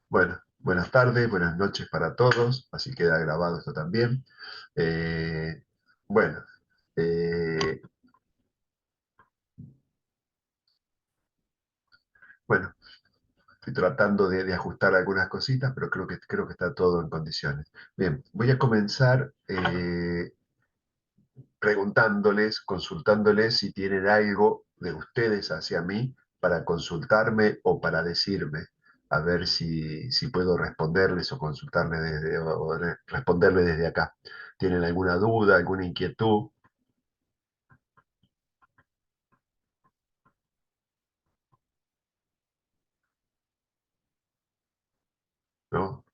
Bueno, buenas tardes, buenas noches para todos, así queda grabado esto también. Eh, bueno, eh, bueno, estoy tratando de ajustar algunas cositas, pero creo que está todo en condiciones. Bien, voy a comenzar preguntándoles, consultándoles si tienen algo de ustedes hacia mí para consultarme o para decirme, a ver si puedo responderles o consultarles responderles desde acá. ¿Tienen alguna duda, alguna inquietud? ¿No?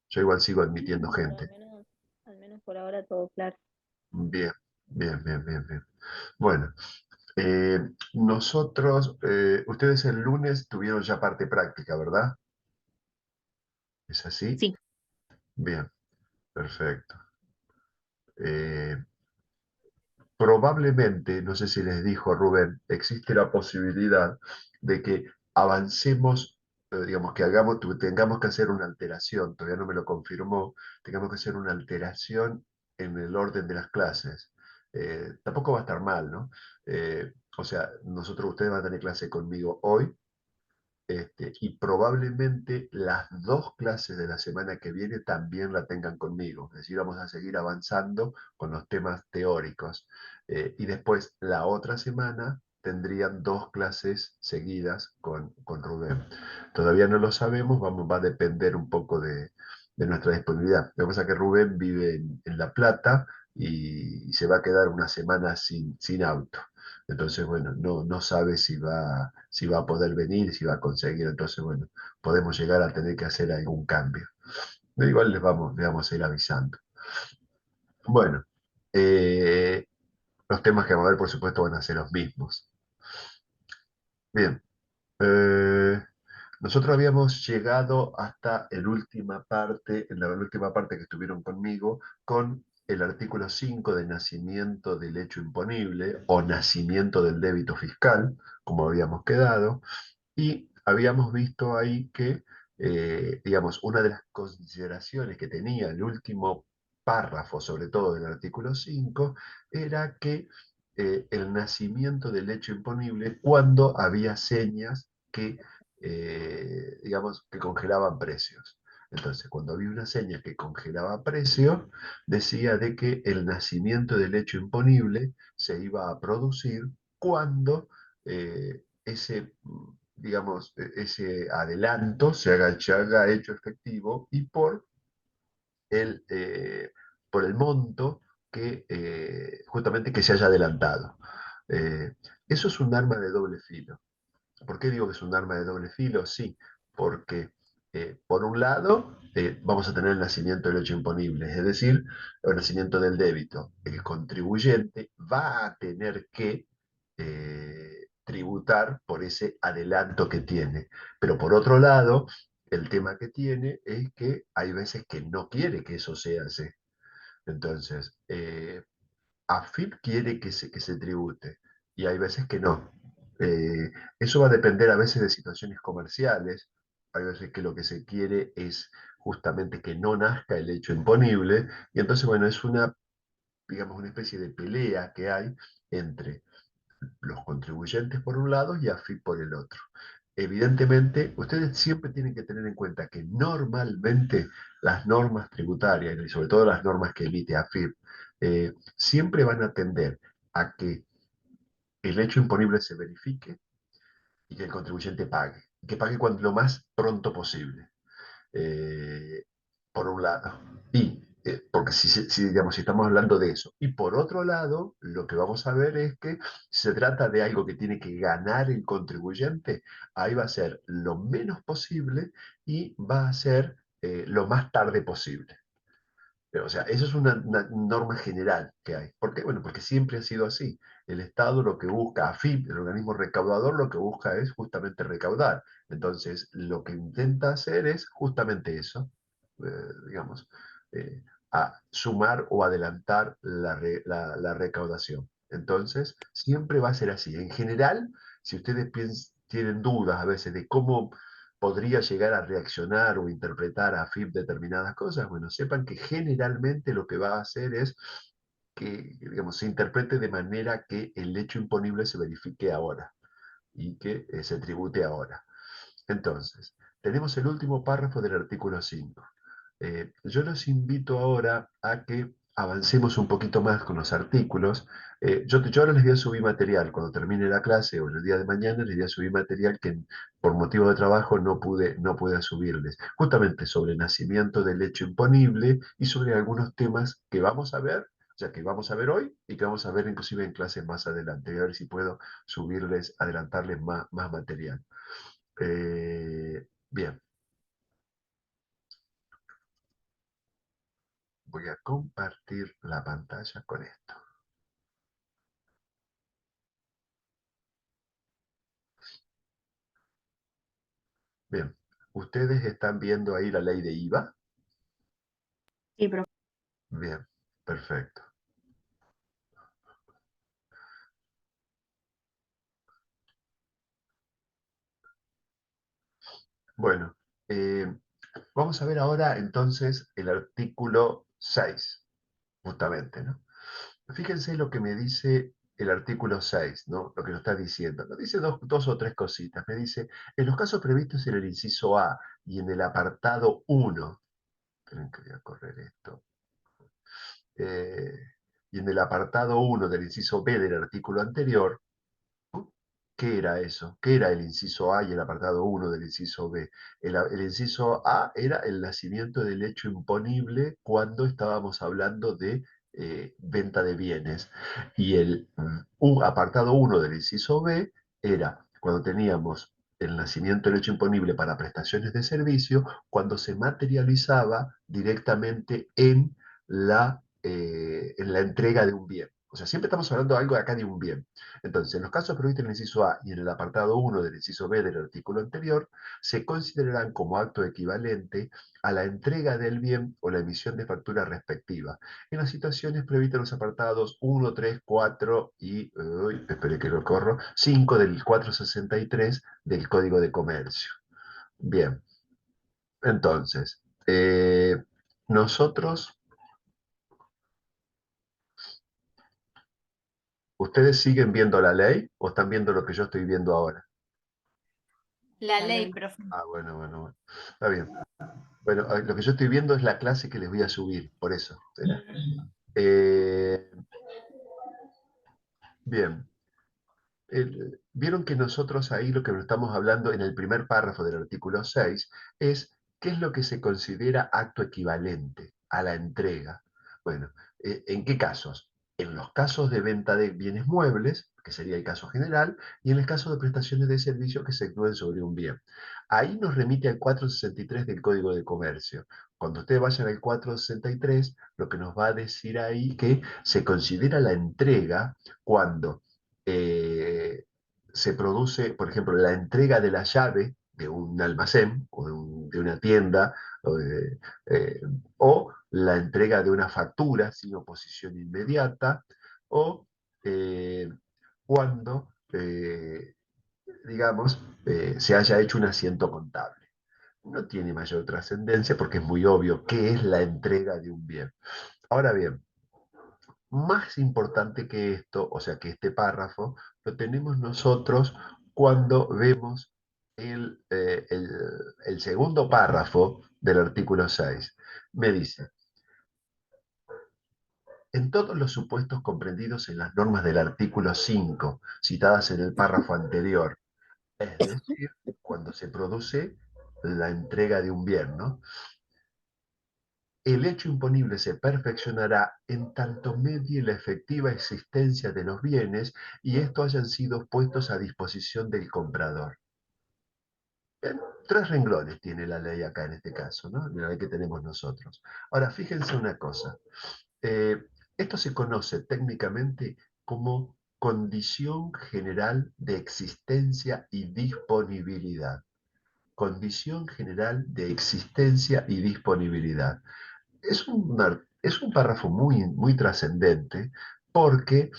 Yo igual sigo admitiendo No, pero gente. al menos por ahora todo claro. Bien, bien, bien, bien, bien. Bueno, nosotros, ustedes el lunes tuvieron ya parte práctica, ¿verdad? ¿Es así? Sí. Bien, perfecto. Eh, Probablemente, no sé si les dijo Rubén, existe la posibilidad de que avancemos, digamos, tengamos que hacer una alteración, todavía no me lo confirmó, tengamos que hacer una alteración en el orden de las clases. Tampoco va a estar mal, ¿no? O sea, ustedes van a tener clase conmigo hoy, y probablemente las dos clases de la semana que viene también la tengan conmigo. Es decir, vamos a seguir avanzando con los temas teóricos. Y después, la otra semana, tendrían dos clases seguidas con Rubén. Todavía no lo sabemos, va a depender un poco de nuestra disponibilidad. Lo que pasa es que Rubén vive en La Plata y se va a quedar una semana sin auto. Entonces, bueno, no sabe si va a poder venir, si va a conseguir. Entonces, bueno, podemos llegar a tener que hacer algún cambio. No, igual les vamos a ir avisando. Bueno, eh, los temas que vamos a ver, por supuesto, van a ser los mismos. Bien, eh, nosotros habíamos llegado hasta en la última parte que estuvieron conmigo, con el artículo 5 de nacimiento del hecho imponible o nacimiento del débito fiscal, como habíamos quedado. Y habíamos visto ahí que, digamos, una de las consideraciones que tenía el último párrafo, sobre todo del artículo 5, era que el nacimiento del hecho imponible cuando había señas que, digamos, que congelaban precios. Entonces, cuando había una seña que congelaba precios, decía de que el nacimiento del hecho imponible se iba a producir cuando ese, digamos, ese adelanto se haga hecho efectivo y el, eh, por el monto que justamente que se haya adelantado. Eh, Eso es un arma de doble filo. ¿Por qué digo que es un arma de doble filo? Sí, porque por un lado vamos a tener el nacimiento del hecho imponible, es decir, el nacimiento del débito. El contribuyente va a tener que tributar por ese adelanto que tiene. Pero por otro lado, el tema que tiene es que hay veces que no quiere que eso sea así. Entonces, AFIP quiere que se tribute y hay veces que no. Eso va a depender a veces de situaciones comerciales. Hay veces que lo que se quiere es justamente que no nazca el hecho imponible y entonces, bueno, es digamos, una especie de pelea que hay entre los contribuyentes por un lado y AFIP por el otro. Evidentemente, ustedes siempre tienen que tener en cuenta que normalmente las normas tributarias, y sobre todo las normas que emite AFIP, siempre van a tender a que el hecho imponible se verifique y que el contribuyente pague. Y que pague lo más pronto posible, eh, por un lado. Y, porque digamos, si estamos hablando de eso. Y por otro lado, lo que vamos a ver es que si se trata de algo que tiene que ganar el contribuyente, ahí va a ser lo menos posible y va a ser lo más tarde posible. O sea, eso es una norma general que hay. ¿Por qué? Bueno, porque siempre ha sido así. El Estado lo que busca, AFIP, el organismo recaudador, lo que busca es justamente recaudar. Entonces, lo que intenta hacer es justamente eso, digamos, a sumar o adelantar la recaudación. Entonces, siempre va a ser así. En general, si ustedes tienen dudas a veces de cómo podría llegar a reaccionar o interpretar a FIP determinadas cosas, bueno, sepan que generalmente lo que va a hacer es que, digamos, se interprete de manera que el hecho imponible se verifique ahora y que se tribute ahora. Entonces, tenemos el último párrafo del artículo 5. Yo los invito ahora a que avancemos un poquito más con los artículos. Yo ahora les voy a subir material. Cuando termine la clase o en el día de mañana les voy a subir material que por motivo de trabajo no pude subirles. Justamente sobre el nacimiento del hecho imponible y sobre algunos temas que vamos a ver, o sea, que vamos a ver hoy y que vamos a ver inclusive en clases más adelante. Voy a ver si puedo subirles, adelantarles más material. Bien, voy a compartir la pantalla con esto. Bien, ¿ustedes están viendo ahí la ley de IVA? Sí, profe. Bien, perfecto. Bueno, vamos a ver ahora entonces el artículo 6, justamente, ¿no? Fíjense lo que me dice el artículo 6, ¿no? Lo que nos está diciendo. Nos dice dos o tres cositas. Me dice, en los casos previstos en el inciso A y en el apartado 1, esperen que voy a correr esto, eh, y en el apartado 1 del inciso B del artículo anterior, ¿qué era eso? ¿Qué era el inciso A y el apartado 1 del inciso B? El inciso A era el nacimiento del hecho imponible cuando estábamos hablando de venta de bienes. Y el apartado 1 del inciso B era cuando teníamos el nacimiento del hecho imponible para prestaciones de servicio, cuando se materializaba directamente en la entrega de un bien. O sea, siempre estamos hablando de algo de acá de un bien. Entonces, en los casos previstos en el inciso A y en el apartado 1 del inciso B del artículo anterior, se considerarán como acto equivalente a la entrega del bien o la emisión de factura respectiva, en las situaciones previstas en los apartados 1, 3, 4 y, espere que lo corro, 5 del 463 del Código de Comercio. Bien, entonces, nosotros, ¿ustedes siguen viendo la ley o están viendo lo que yo estoy viendo ahora? La La ley, ley. profe. Ah, bueno, bueno, bueno. Está bien. Bueno, lo que yo estoy viendo es la clase que les voy a subir, por eso. Será. Eh, bien. Vieron que nosotros ahí lo que estamos hablando en el primer párrafo del artículo 6 es qué es lo que se considera acto equivalente a la entrega. Bueno, ¿en qué casos? En los casos de venta de bienes muebles, que sería el caso general, y en el caso de prestaciones de servicio que se actúen sobre un bien. Ahí nos remite al 463 del Código de Comercio. Cuando ustedes vayan al 463, lo que nos va a decir ahí que se considera la entrega cuando eh, se produce, por ejemplo, la entrega de la llave de un almacén o de una tienda eh, o la entrega de una factura sin oposición inmediata o cuando, digamos, se haya hecho un asiento contable. No tiene mayor trascendencia porque es muy obvio qué es la entrega de un bien. Ahora bien, más importante que esto, o sea, que este párrafo, lo tenemos nosotros cuando vemos el segundo párrafo del artículo 6. Me dice, en todos los supuestos comprendidos en las normas del artículo 5, citadas en el párrafo anterior, es decir, cuando se produce la entrega de un bien, ¿no? El hecho imponible se perfeccionará en tanto medie la efectiva existencia de los bienes y estos hayan sido puestos a disposición del comprador. Bien, tres renglones tiene la ley acá en este caso, ¿no? La ley que tenemos nosotros. Ahora, fíjense una cosa. Eh, Esto se conoce técnicamente como condición general de existencia y disponibilidad. Condición general de existencia y disponibilidad. Es un párrafo muy, muy trascendente porque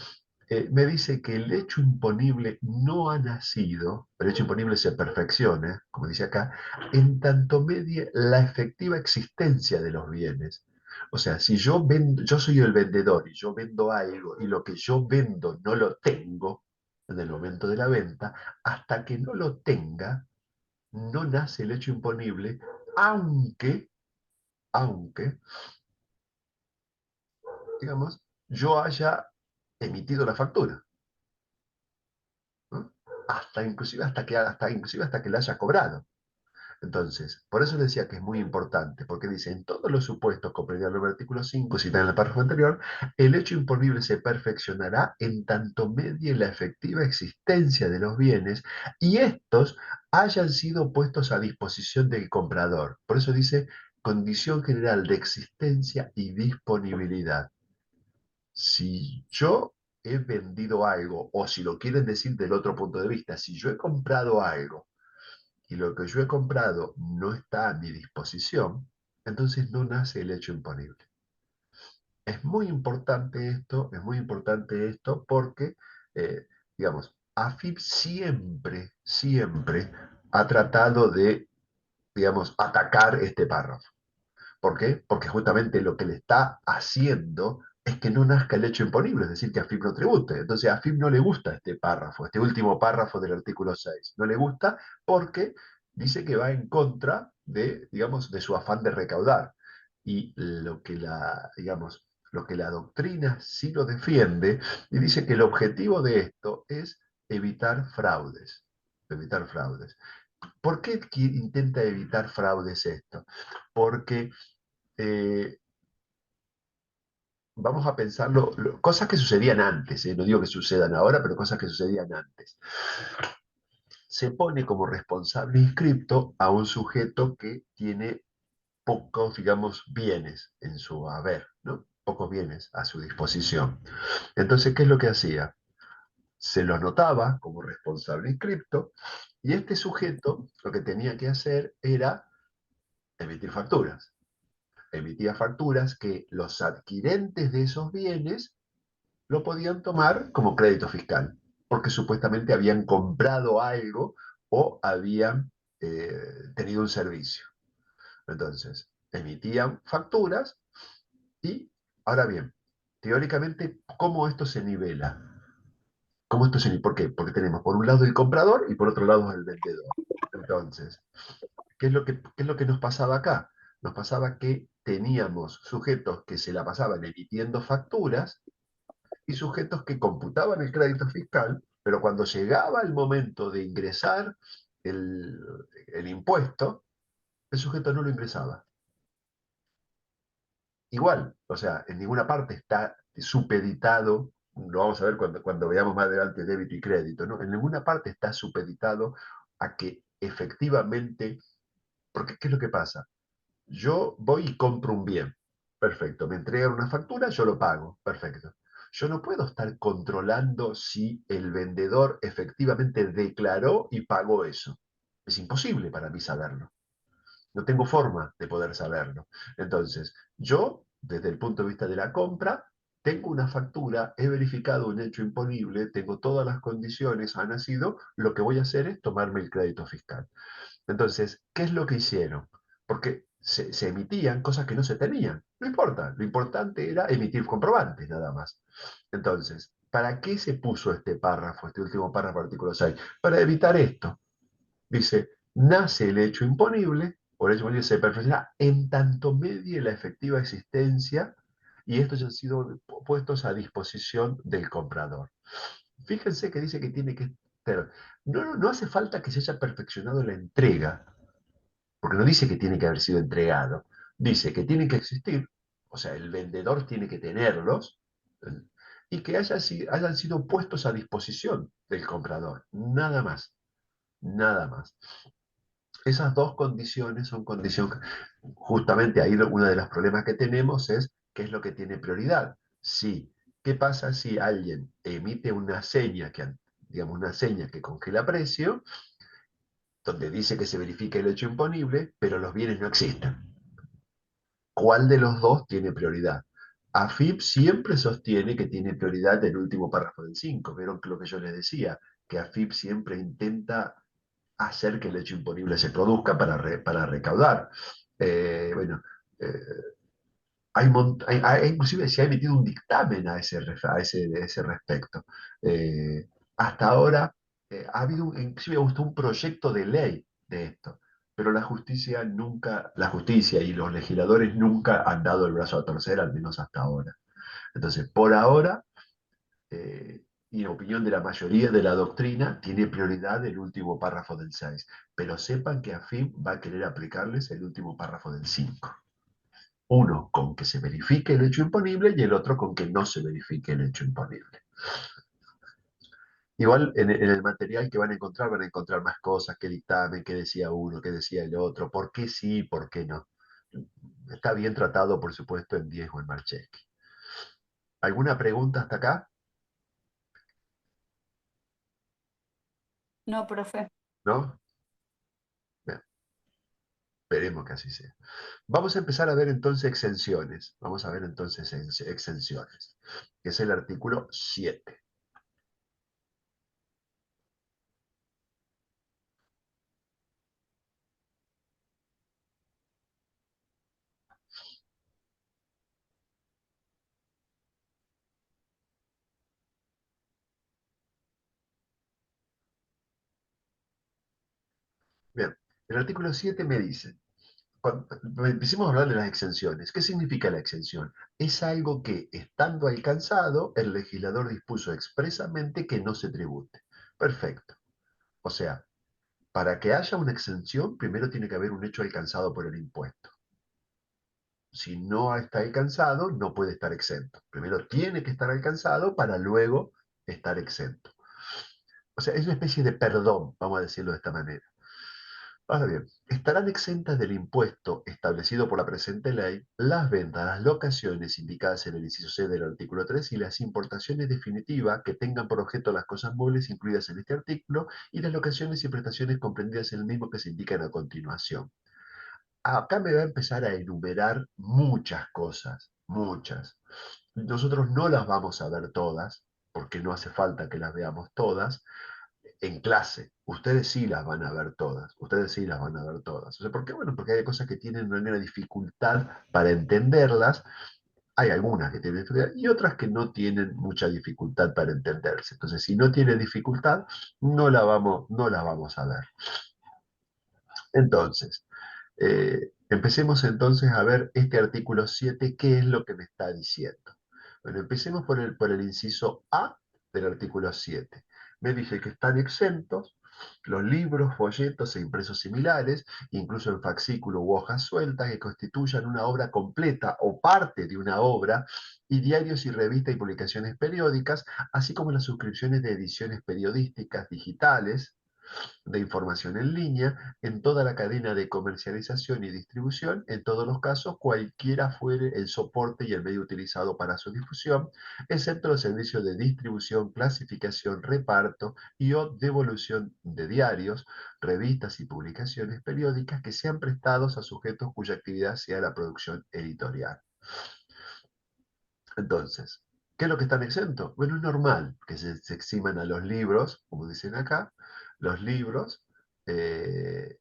me dice que el hecho imponible no ha nacido, el hecho imponible se perfecciona, como dice acá, en tanto medie la efectiva existencia de los bienes. O sea, si yo vendo, yo soy el vendedor y yo vendo algo y lo que yo vendo no lo tengo en el momento de la venta, hasta que no lo tenga, no nace el hecho imponible, aunque, digamos, yo haya emitido la factura, ¿no? Inclusive hasta que la haya cobrado. Entonces, por eso decía que es muy importante, porque dice, en todos los supuestos comprendidos en el artículo 5, citado en el párrafo anterior, el hecho imponible se perfeccionará en tanto medie la efectiva existencia de los bienes y estos hayan sido puestos a disposición del comprador. Por eso dice, condición general de existencia y disponibilidad. Si yo he vendido algo, o si lo quieren decir del otro punto de vista, si yo he comprado algo y lo que yo he comprado no está a mi disposición, entonces no nace el hecho imponible. Es muy importante esto porque, digamos, AFIP siempre ha tratado de, digamos, atacar este párrafo. ¿Por qué? Porque justamente lo que le está haciendo es que no nazca el hecho imponible, es decir, que a AFIP no tribute. Entonces a AFIP no le gusta este párrafo, este último párrafo del artículo 6. No le gusta porque dice que va en contra de, digamos, de su afán de recaudar. Y digamos, lo que la doctrina sí lo defiende, y dice que el objetivo de esto es evitar fraudes. Evitar fraudes. ¿Por qué intenta evitar fraudes esto? Porque vamos a pensarlo, cosas que sucedían antes, no digo que sucedan ahora, pero cosas que sucedían antes. Se pone como responsable inscripto a un sujeto que tiene pocos, digamos, bienes en su haber, ¿no? Pocos bienes a su disposición. Entonces, ¿qué es lo que hacía? Se lo anotaba como responsable inscripto y este sujeto lo que tenía que hacer era emitir facturas. Emitía facturas que los adquirentes de esos bienes lo podían tomar como crédito fiscal, porque supuestamente habían comprado algo o habían tenido un servicio. Entonces, emitían facturas y, ahora bien, teóricamente, ¿cómo esto se nivela? ¿Cómo esto se nivela? ¿Por qué? Porque tenemos por un lado el comprador y por otro lado el vendedor. Entonces, ¿qué es lo que nos pasaba acá? Nos pasaba que teníamos sujetos que se la pasaban emitiendo facturas y sujetos que computaban el crédito fiscal, pero cuando llegaba el momento de ingresar el, el impuesto, el sujeto no lo ingresaba. Igual, o sea, en ninguna parte está supeditado, lo vamos a ver cuando veamos más adelante débito y crédito, ¿no? En ninguna parte está supeditado a que efectivamente, porque ¿qué es lo que pasa? Yo voy y compro un bien. Perfecto. Me entregan una factura, yo lo pago. Perfecto. Yo no puedo estar controlando si el vendedor efectivamente declaró y pagó eso. Es imposible para mí saberlo. No tengo forma de poder saberlo. Entonces, yo, desde el punto de vista de la compra, tengo una factura, he verificado un hecho imponible, tengo todas las condiciones, ha nacido, lo que voy a hacer es tomarme el crédito fiscal. Entonces, ¿qué es lo que hicieron? Porque se emitían cosas que no se tenían. No importa, lo importante era emitir comprobantes nada más. Entonces, ¿para qué se puso este párrafo, este último párrafo, artículo 6? Para evitar esto. Dice, nace el hecho imponible, o el hecho imponible se perfecciona en tanto medie la efectiva existencia y estos ya han sido puestos a disposición del comprador. Fíjense que dice que tiene que ser, no hace falta que se haya perfeccionado la entrega, porque no dice que tiene que haber sido entregado, dice que tienen que existir, o sea, el vendedor tiene que tenerlos, ¿eh? Y que hayan sido puestos a disposición del comprador, nada más, nada más. Esas dos condiciones son condiciones, justamente ahí uno de los problemas que tenemos es qué es lo que tiene prioridad. Sí, ¿qué pasa si alguien emite una seña digamos, una seña que congela precio, donde dice que se verifica el hecho imponible, pero los bienes no existen? ¿Cuál de los dos tiene prioridad? AFIP siempre sostiene que tiene prioridad el último párrafo del 5. Vieron lo que yo les decía, que AFIP siempre intenta hacer que el hecho imponible se produzca para recaudar. Bueno, eh, inclusive se ha emitido un dictamen a ese respecto. Eh, Hasta ahora ha habido inclusive un proyecto de ley de esto, pero la justicia y los legisladores nunca han dado el brazo a torcer, al menos hasta ahora. Entonces, por ahora, y en opinión de la mayoría de la doctrina, tiene prioridad el último párrafo del 6, pero sepan que AFIP va a querer aplicarles el último párrafo del 5. Uno con que se verifique el hecho imponible y el otro con que no se verifique el hecho imponible. Igual en el material que van a encontrar más cosas, qué dictamen, qué decía uno, qué decía el otro, por qué sí, por qué no. Está bien tratado, por supuesto, en Diez o en Marchetti. ¿Alguna pregunta hasta acá? No, profe. ¿No? Bien, esperemos que así sea. Vamos a empezar a ver entonces exenciones. Vamos a ver entonces exenciones, que es el artículo 7. Bien, el artículo 7 me dice, empecemos a hablar de las exenciones. ¿Qué significa la exención? Es algo que, estando alcanzado, el legislador dispuso expresamente que no se tribute. Perfecto. O sea, para que haya una exención, primero tiene que haber un hecho alcanzado por el impuesto. Si no está alcanzado, no puede estar exento. Primero tiene que estar alcanzado para luego estar exento. O sea, es una especie de perdón, vamos a decirlo de esta manera. Ahora bien, estarán exentas del impuesto establecido por la presente ley las ventas, las locaciones indicadas en el inciso C del artículo 3 y las importaciones definitivas que tengan por objeto las cosas muebles incluidas en este artículo y las locaciones y prestaciones comprendidas en el mismo que se indican a continuación. Acá me va a empezar a enumerar muchas cosas, muchas. Nosotros no las vamos a ver todas, porque no hace falta que las veamos todas, en clase. Ustedes sí las van a ver todas, ustedes sí las van a ver todas. O sea, ¿por qué? Bueno, porque hay cosas que tienen una dificultad para entenderlas, hay algunas que tienen dificultad y otras que no tienen mucha dificultad para entenderse. Entonces, si no tiene dificultad, no la vamos a ver. Entonces, empecemos entonces a ver este artículo 7, qué es lo que me está diciendo. Bueno, empecemos por el inciso A del artículo 7. Me dice que están exentos los libros, folletos e impresos similares, incluso en fascículo u hojas sueltas, que constituyan una obra completa o parte de una obra, y diarios y revistas y publicaciones periódicas, así como las suscripciones de ediciones periodísticas digitales, de información en línea en toda la cadena de comercialización y distribución, en todos los casos, cualquiera fuere el soporte y el medio utilizado para su difusión, excepto los servicios de distribución, clasificación, reparto y o devolución de diarios, revistas y publicaciones periódicas que sean prestados a sujetos cuya actividad sea la producción editorial. Entonces, ¿qué es lo que están exentos? Bueno, es normal que se eximan a los libros, como dicen acá, los libros, eh,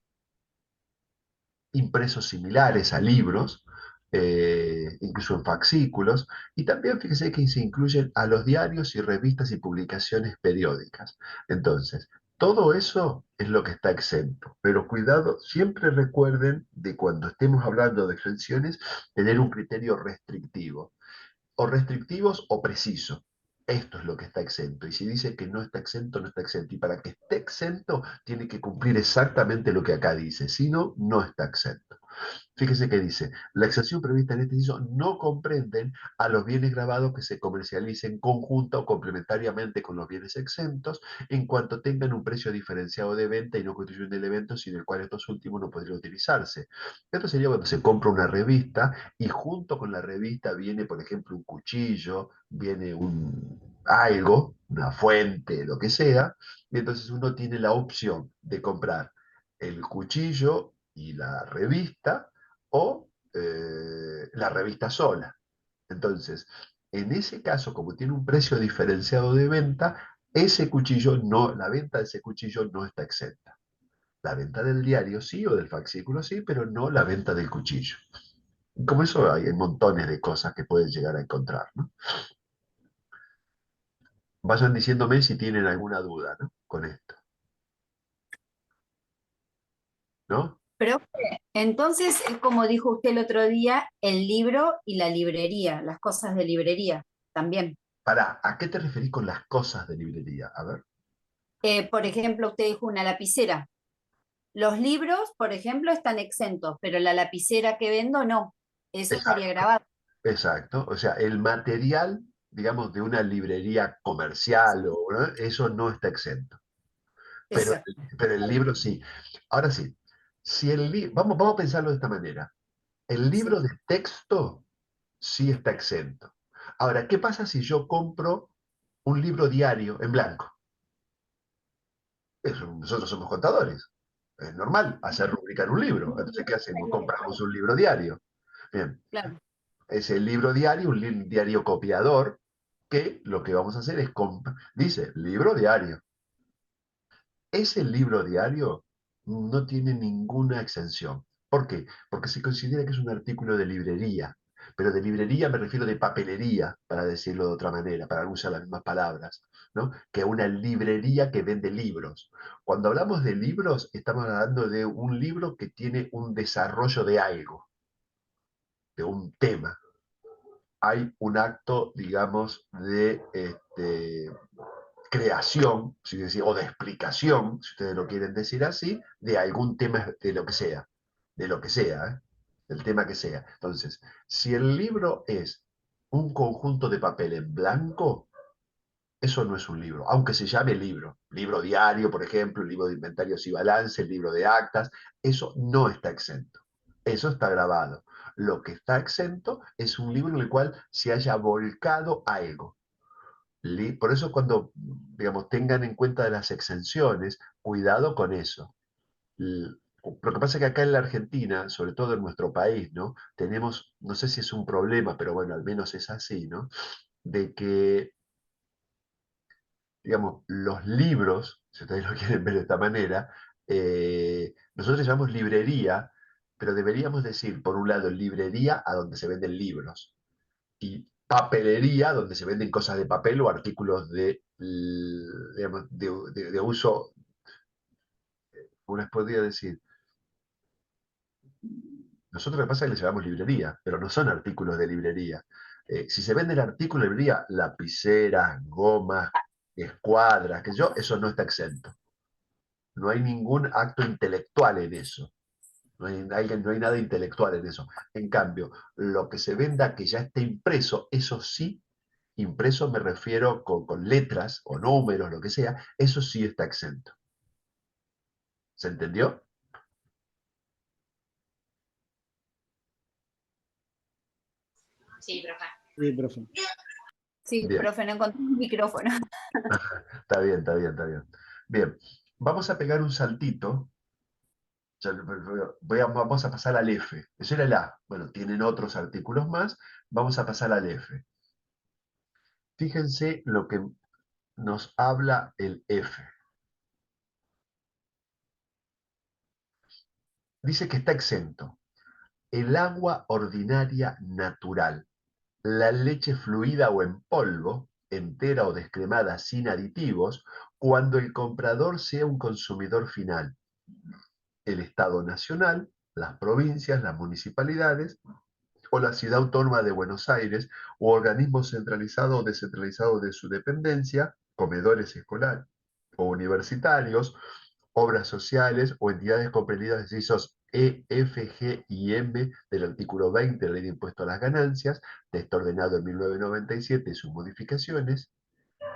impresos similares a libros, incluso en fascículos, y también fíjese que se incluyen a los diarios y revistas y publicaciones periódicas. Entonces, todo eso es lo que está exento, pero cuidado, siempre recuerden de cuando estemos hablando de exenciones, tener un criterio restrictivo o restrictivos o precisos. Esto es lo que está exento. Y si dice que no está exento, no está exento. Y para que esté exento, tiene que cumplir exactamente lo que acá dice. Si no, no está exento. Fíjese que dice, la exención prevista en este inciso no comprenden a los bienes grabados que se comercialicen conjunta o complementariamente con los bienes exentos, en cuanto tengan un precio diferenciado de venta y no constituyen elementos sin el cual estos últimos no podrían utilizarse. Esto sería cuando se compra una revista y junto con la revista viene, por ejemplo, un cuchillo, viene algo, una fuente, lo que sea, y entonces uno tiene la opción de comprar el cuchillo y la revista o la revista sola. Entonces, en ese caso, como tiene un precio diferenciado de venta, ese cuchillo no, la venta de ese cuchillo no está exenta. La venta del diario sí, o del fascículo sí, pero no la venta del cuchillo. Como eso hay montones de cosas que pueden llegar a encontrar, ¿no? Vayan diciéndome si tienen alguna duda, ¿no? Con esto, ¿no? Profe, entonces es como dijo usted el otro día, el libro y la librería, las cosas de librería también. ¿A qué te referís con las cosas de librería? A ver. Por ejemplo, usted dijo una lapicera. Los libros, por ejemplo, están exentos, pero la lapicera que vendo no. Eso estaría Exacto, grabado. exacto. O sea, el material, digamos, de una librería comercial, ¿no? Eso no está exento. Pero, Exacto. pero el libro sí. Ahora sí, si vamos a pensarlo de esta manera. El libro Sí. de texto sí está exento. Ahora, ¿qué pasa si yo compro un libro diario en blanco? Nosotros somos contadores. Es normal hacer rubricar un libro. Entonces, ¿qué hacemos? Compramos un libro diario. Bien, Claro, es el libro diario, un diario copiador, que lo que vamos a hacer es dice libro diario. Ese libro diario no tiene ninguna exención. ¿Por qué? Porque se considera que es un artículo de librería. Pero de librería me refiero de papelería, para decirlo de otra manera, para no usar las mismas palabras, ¿no? Que una librería que vende libros. Cuando hablamos de libros, estamos hablando de un libro que tiene un desarrollo de algo, de un tema. Hay un acto, digamos, de creación, o de explicación, si ustedes lo quieren decir así, de algún tema, de lo que sea, ¿eh? Del tema que sea. Entonces, si el libro es un conjunto de papel en blanco, eso no es un libro, aunque se llame libro. Libro diario, por ejemplo, el libro de inventarios y balance, el libro de actas, eso no está exento. Eso está grabado. Lo que está exento es un libro en el cual se haya volcado algo. Por eso cuando, digamos, tengan en cuenta de las exenciones, cuidado con eso. Lo que pasa es que acá en la Argentina, sobre todo en nuestro país, ¿no? Tenemos, no sé si es un problema, pero bueno, al menos es así, ¿no? De que, digamos, los libros, si ustedes lo quieren ver de esta manera, nosotros le llamamos librería, pero deberíamos decir, por un lado, librería a donde se venden libros, y papelería, donde se venden cosas de papel o artículos digamos, de uso, como les podría decir. Nosotros lo que pasa es que le llamamos librería, pero no son artículos de librería. Si se venden artículos de librería, lapiceras, gomas, escuadras, que yo, eso no está exento. No hay ningún acto intelectual en eso. No hay nada intelectual en eso. En cambio, lo que se venda que ya esté impreso, eso sí. Impreso me refiero con letras o números, lo que sea, eso sí está exento. ¿Se entendió? sí, profe. Sí, profe. Sí, Bien, profe, no encontré un micrófono. está bien, está bien, está bien. Bien, vamos a pegar un saltito. Vamos a pasar al F. Eso era el A. Bueno, tienen otros artículos más. Vamos a pasar al F. Fíjense lo que nos habla el F. Dice que está exento. El agua ordinaria natural, la leche fluida o en polvo, entera o descremada sin aditivos, cuando el comprador sea un consumidor final, el Estado Nacional, las provincias, las municipalidades o la Ciudad Autónoma de Buenos Aires o organismos centralizados o descentralizados de su dependencia, comedores escolares o universitarios, obras sociales o entidades comprendidas en incisos E, F, G y M del artículo 20 de la Ley de Impuesto a las Ganancias, texto ordenado en 1997 y sus modificaciones.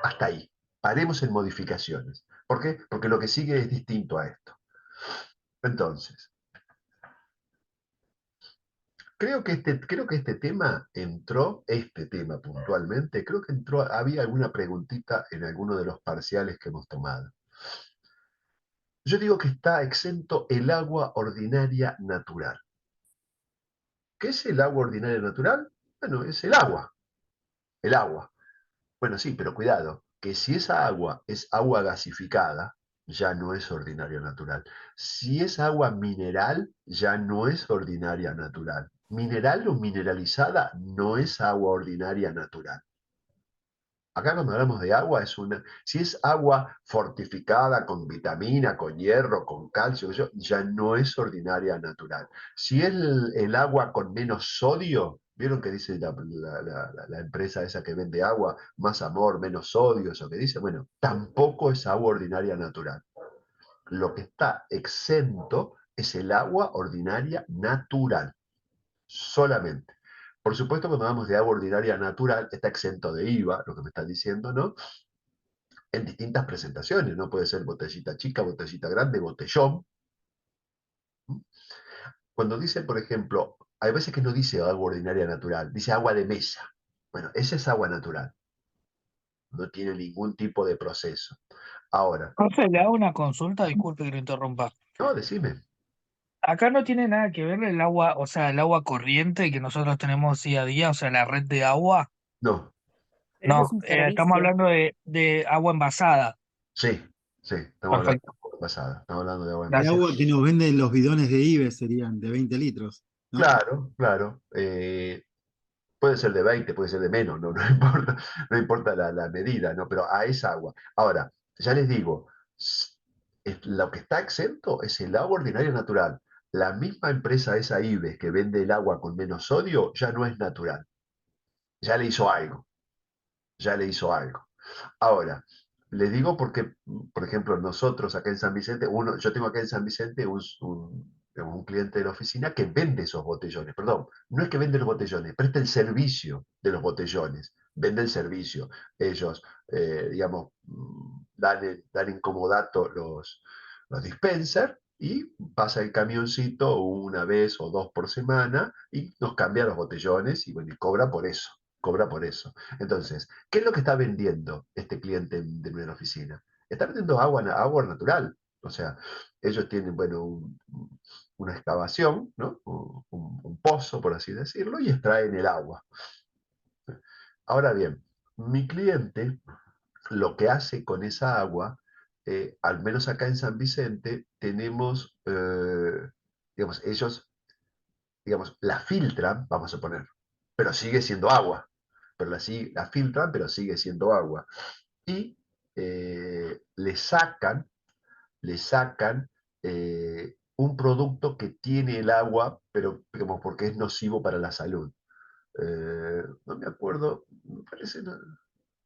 Hasta ahí. Paremos en modificaciones. ¿Por qué? Porque lo que sigue es distinto a esto. Entonces, creo que este tema entró, este tema puntualmente, creo que entró, había alguna preguntita en alguno de los parciales que hemos tomado. Yo digo que está exento el agua ordinaria natural. ¿Qué es el agua ordinaria natural? Bueno, es el agua, el agua. Bueno, sí, pero cuidado, que si esa agua es agua gasificada, ya no es ordinaria natural. Si es agua mineral, ya no es ordinaria natural. Mineral o mineralizada no es agua ordinaria natural. Acá cuando hablamos de agua, si es agua fortificada con vitamina, con hierro, con calcio, ya no es ordinaria natural. Si es el agua con menos sodio, ¿vieron que dice la empresa esa que vende agua? Más amor, menos sodio, eso que dice. Bueno, tampoco es agua ordinaria natural. Lo que está exento es el agua ordinaria natural solamente. Por supuesto, cuando hablamos de agua ordinaria natural, está exento de IVA, lo que me están diciendo, ¿no? En distintas presentaciones, ¿no? Puede ser botellita chica, botellita grande, botellón. Cuando dice, por ejemplo, hay veces que no dice agua ordinaria natural, dice agua de mesa. Bueno, esa es agua natural, no tiene ningún tipo de proceso. Ahora, Profe, le hago una consulta, disculpe que lo interrumpa. no, decime, Acá no tiene nada que ver el agua, o sea, el agua corriente que nosotros tenemos día a día, o sea, la red de agua. no, Ese es No, un estamos servicio. hablando de agua envasada. sí, sí, estamos hablando de Perfecto, agua pasada, estamos hablando de agua El envasada. gracias. agua que nos venden los bidones de Ibe serían de 20 litros, ¿no? Claro, claro. Puede ser de 20, puede ser de menos, no, no importa, no importa la medida, ¿no? Pero a esa agua. Ahora, ya les digo, lo que está exento es el agua ordinaria natural. La misma empresa esa IBES que vende el agua con menos sodio ya no es natural. Ya le hizo algo, ya le hizo algo. Ahora, les digo porque, por ejemplo, nosotros acá en San Vicente, yo tengo acá en San Vicente digamos, un cliente de la oficina que vende esos botellones, perdón, no es que vende los botellones, presta el servicio de los botellones, vende el servicio. Ellos, digamos, dan en comodato los dispensers y pasa el camioncito una vez o dos por semana y nos cambia los botellones y, bueno, y cobra por eso, cobra por eso. Entonces, ¿qué es lo que está vendiendo este cliente de nuestra oficina? Está vendiendo agua natural. O sea, ellos tienen, bueno, una excavación, ¿no? Un pozo, por así decirlo, y extraen el agua. Ahora bien, mi cliente lo que hace con esa agua, al menos acá en San Vicente, tenemos, digamos, ellos, digamos, la filtran, vamos a poner, pero sigue siendo agua. Pero la filtran, pero sigue siendo agua. Y le sacan un producto que tiene el agua, pero digamos, porque es nocivo para la salud. No me acuerdo, me parece,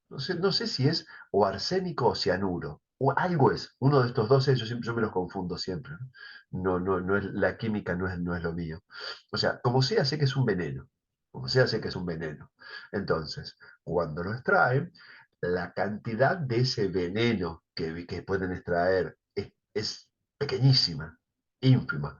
no sé si es o arsénico o cianuro, o algo es, uno de estos dos es, yo me los confundo siempre, ¿no? No es, la química no es lo mío. O sea, como sea, sé que es un veneno, como sea, sé que es un veneno. Entonces, cuando lo extraen, la cantidad de ese veneno que pueden extraer es pequeñísima, ínfima.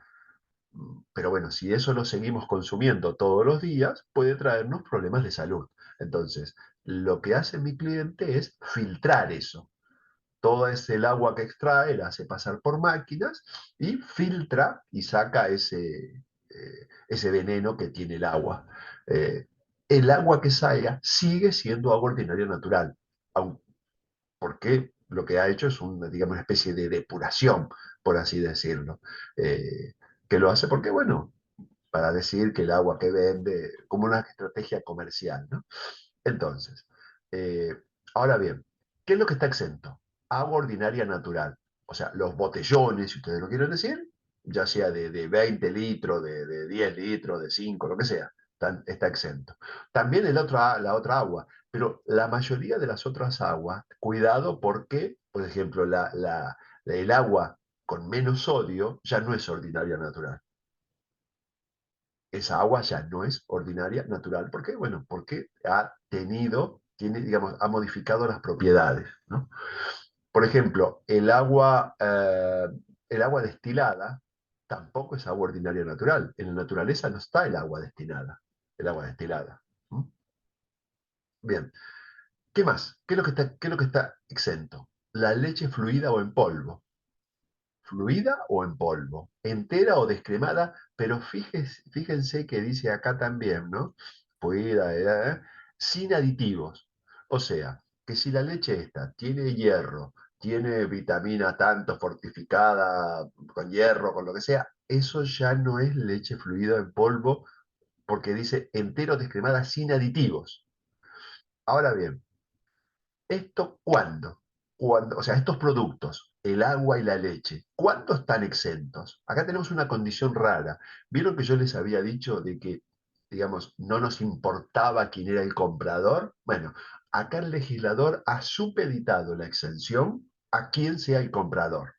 Pero bueno, si eso lo seguimos consumiendo todos los días, puede traernos problemas de salud. Entonces, lo que hace mi cliente es filtrar eso. Todo es el agua que extrae, la hace pasar por máquinas y filtra y saca ese veneno que tiene el agua. Eh, el agua que salga sigue siendo agua ordinaria natural, porque lo que ha hecho es digamos, una especie de depuración, por así decirlo. Eh, que lo hace porque, bueno, para decir que el agua que vende, como una estrategia comercial, ¿no? Entonces, eh, ahora bien, ¿qué es lo que está exento? Agua ordinaria natural. O sea, los botellones, si ustedes lo quieren decir, ya sea de 20 litros, de 10 litros, de 5, lo que sea, está exento. También la otra agua, pero la mayoría de las otras aguas, cuidado porque, por ejemplo, el agua con menos sodio ya no es ordinaria natural. Esa agua ya no es ordinaria, natural. ¿Por qué? Bueno, porque digamos, ha modificado las propiedades, ¿no? Por ejemplo, el agua destilada tampoco es agua ordinaria natural. En la naturaleza no está el agua destilada. ¿Mm? Bien, ¿qué más? ¿Qué es lo que está exento? La leche fluida o en polvo. Fluida o en polvo, entera o descremada, pero fíjense que dice acá también, ¿no? fluida, sin aditivos. O sea, que si la leche esta tiene hierro, tiene vitamina tanto fortificada con hierro, con lo que sea, eso ya no es leche fluida en polvo porque dice entero descremada sin aditivos. Ahora bien, ¿esto cuándo? O sea, estos productos, el agua y la leche, ¿cuándo están exentos? Acá tenemos una condición rara. ¿Vieron que yo les había dicho de que, digamos, no nos importaba quién era el comprador? Bueno, acá el legislador ha supeditado la exención a quién sea el comprador.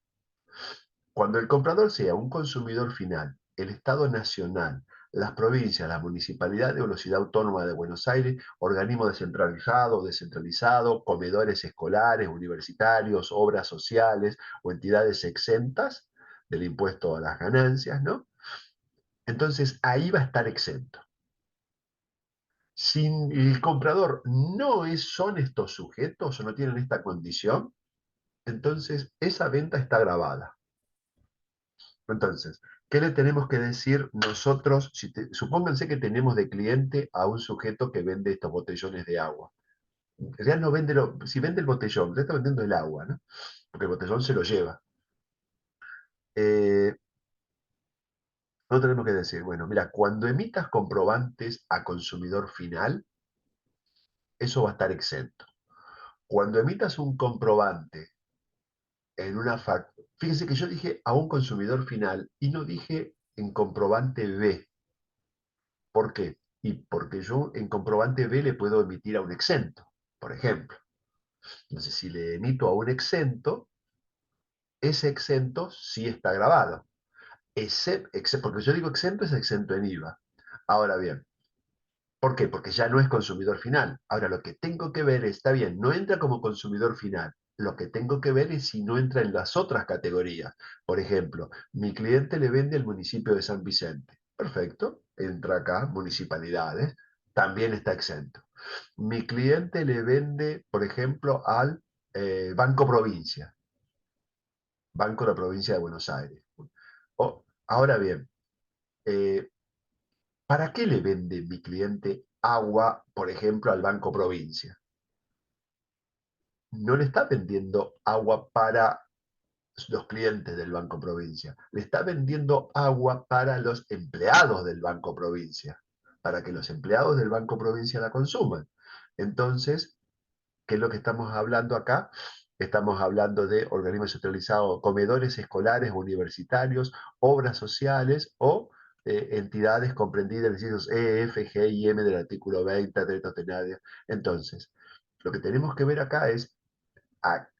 Cuando el comprador sea un consumidor final, el Estado Nacional, las provincias, la Municipalidad de Velocidad Autónoma de Buenos Aires, organismo descentralizado o descentralizado, comedores escolares, universitarios, obras sociales o entidades exentas del impuesto a las ganancias, ¿no? Entonces ahí va a estar exento. Si el comprador son estos sujetos o no tienen esta condición, entonces esa venta está grabada. Entonces, ¿qué le tenemos que decir nosotros? Supónganse que tenemos de cliente a un sujeto que vende estos botellones de agua. En realidad no vende si vende el botellón, le está vendiendo el agua, ¿no? Porque el botellón se lo lleva. Eh, no tenemos que decir, bueno, mira, cuando emitas comprobantes a consumidor final, eso va a estar exento. Cuando emitas un comprobante en una factura, fíjense que yo dije a un consumidor final y no dije en comprobante B. ¿Por qué? Y porque yo en comprobante B le puedo emitir a un exento, por ejemplo. Entonces, si le emito a un exento, ese exento sí está grabado. Porque yo digo exento es exento en IVA. Ahora bien, ¿por qué? Porque ya no es consumidor final. Ahora, lo que tengo que ver está bien, no entra como consumidor final. Lo que tengo que ver es si no entra en las otras categorías. Por ejemplo, mi cliente le vende al municipio de San Vicente. Perfecto, entra acá, municipalidades, también está exento. Mi cliente le vende, por ejemplo, al Banco Provincia, Banco de la Provincia de Buenos Aires. Ahora bien, eh, ¿para qué le vende mi cliente agua, por ejemplo, al Banco Provincia? No le está vendiendo agua para los clientes del Banco Provincia, le está vendiendo agua para los empleados del Banco Provincia, para que los empleados del Banco Provincia la consuman. Entonces, ¿qué es lo que estamos hablando acá? Estamos hablando de organismos centralizados, comedores escolares, universitarios, obras sociales o entidades comprendidas en los incisos E, F, G y M del artículo 20 de Totenaria. Entonces, lo que tenemos que ver acá es,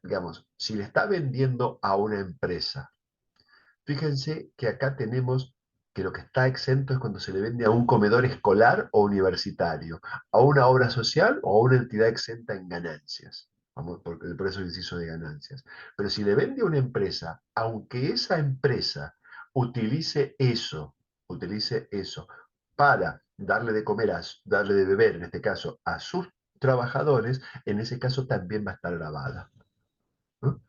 digamos, si le está vendiendo a una empresa. Fíjense que acá tenemos que lo que está exento es cuando se le vende a un comedor escolar o universitario, a una obra social o a una entidad exenta en ganancias. Vamos, por eso el inciso de ganancias. Pero si le vende a una empresa, aunque esa empresa utilice eso para darle de comer, darle de beber, en este caso, a sus trabajadores, en ese caso también va a estar grabada, ¿no?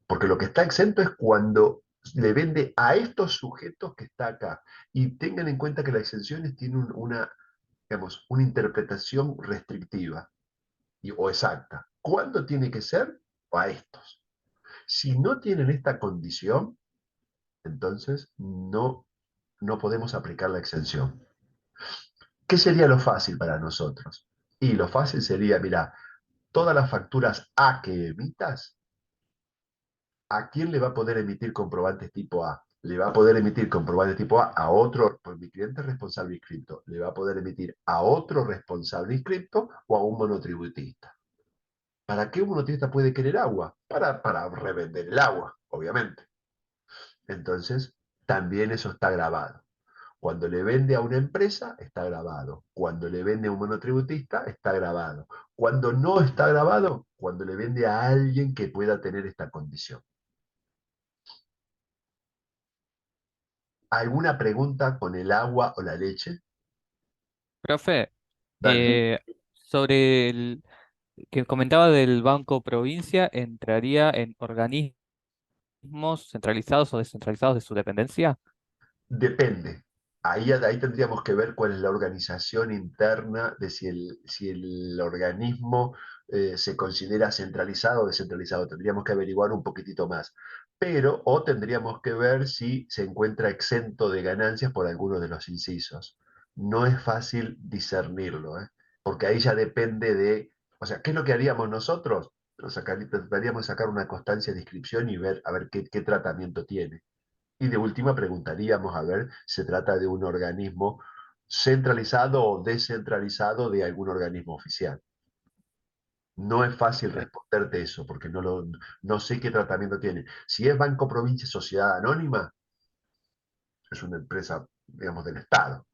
Porque lo que está exento es cuando le vende a estos sujetos que está acá. Y tengan en cuenta que las exenciones tienen digamos, una interpretación restrictiva o exacta. ¿Cuándo tiene que ser? A estos. Si no tienen esta condición, entonces no podemos aplicar la exención. ¿Qué sería lo fácil para nosotros? Y lo fácil sería, mira, todas las facturas A que emitas, ¿a quién le va a poder emitir comprobantes tipo A? Le va a poder emitir comprobantes tipo A otro, pues mi cliente es responsable inscripto, le va a poder emitir a otro responsable inscripto o a un monotributista. ¿Para qué un monotributista puede querer agua? Para revender el agua, obviamente. Entonces, también eso está grabado. Cuando le vende a una empresa, está grabado. Cuando le vende a un monotributista, está grabado. Cuando no está grabado, cuando le vende a alguien que pueda tener esta condición. ¿Alguna pregunta con el agua o la leche? Profe, Dale. sobre el que comentaba del Banco Provincia, ¿entraría en organismos centralizados o descentralizados de su dependencia? Depende. ahí tendríamos que ver cuál es la organización interna de si el organismo se considera centralizado o descentralizado. Tendríamos que averiguar un poquitito más. Pero, o tendríamos que ver si se encuentra exento de ganancias por alguno de los incisos. No es fácil discernirlo, ¿eh? Porque ahí ya depende de, o sea, ¿qué es lo que haríamos nosotros? Trataríamos de sacar una constancia de inscripción y ver a ver qué tratamiento tiene. Y de última preguntaríamos a ver si se trata de un organismo centralizado o descentralizado de algún organismo oficial. No es fácil Bien. responderte eso porque no sé qué tratamiento tiene. Si es Banco Provincia Sociedad Anónima, es una empresa, digamos, del Estado.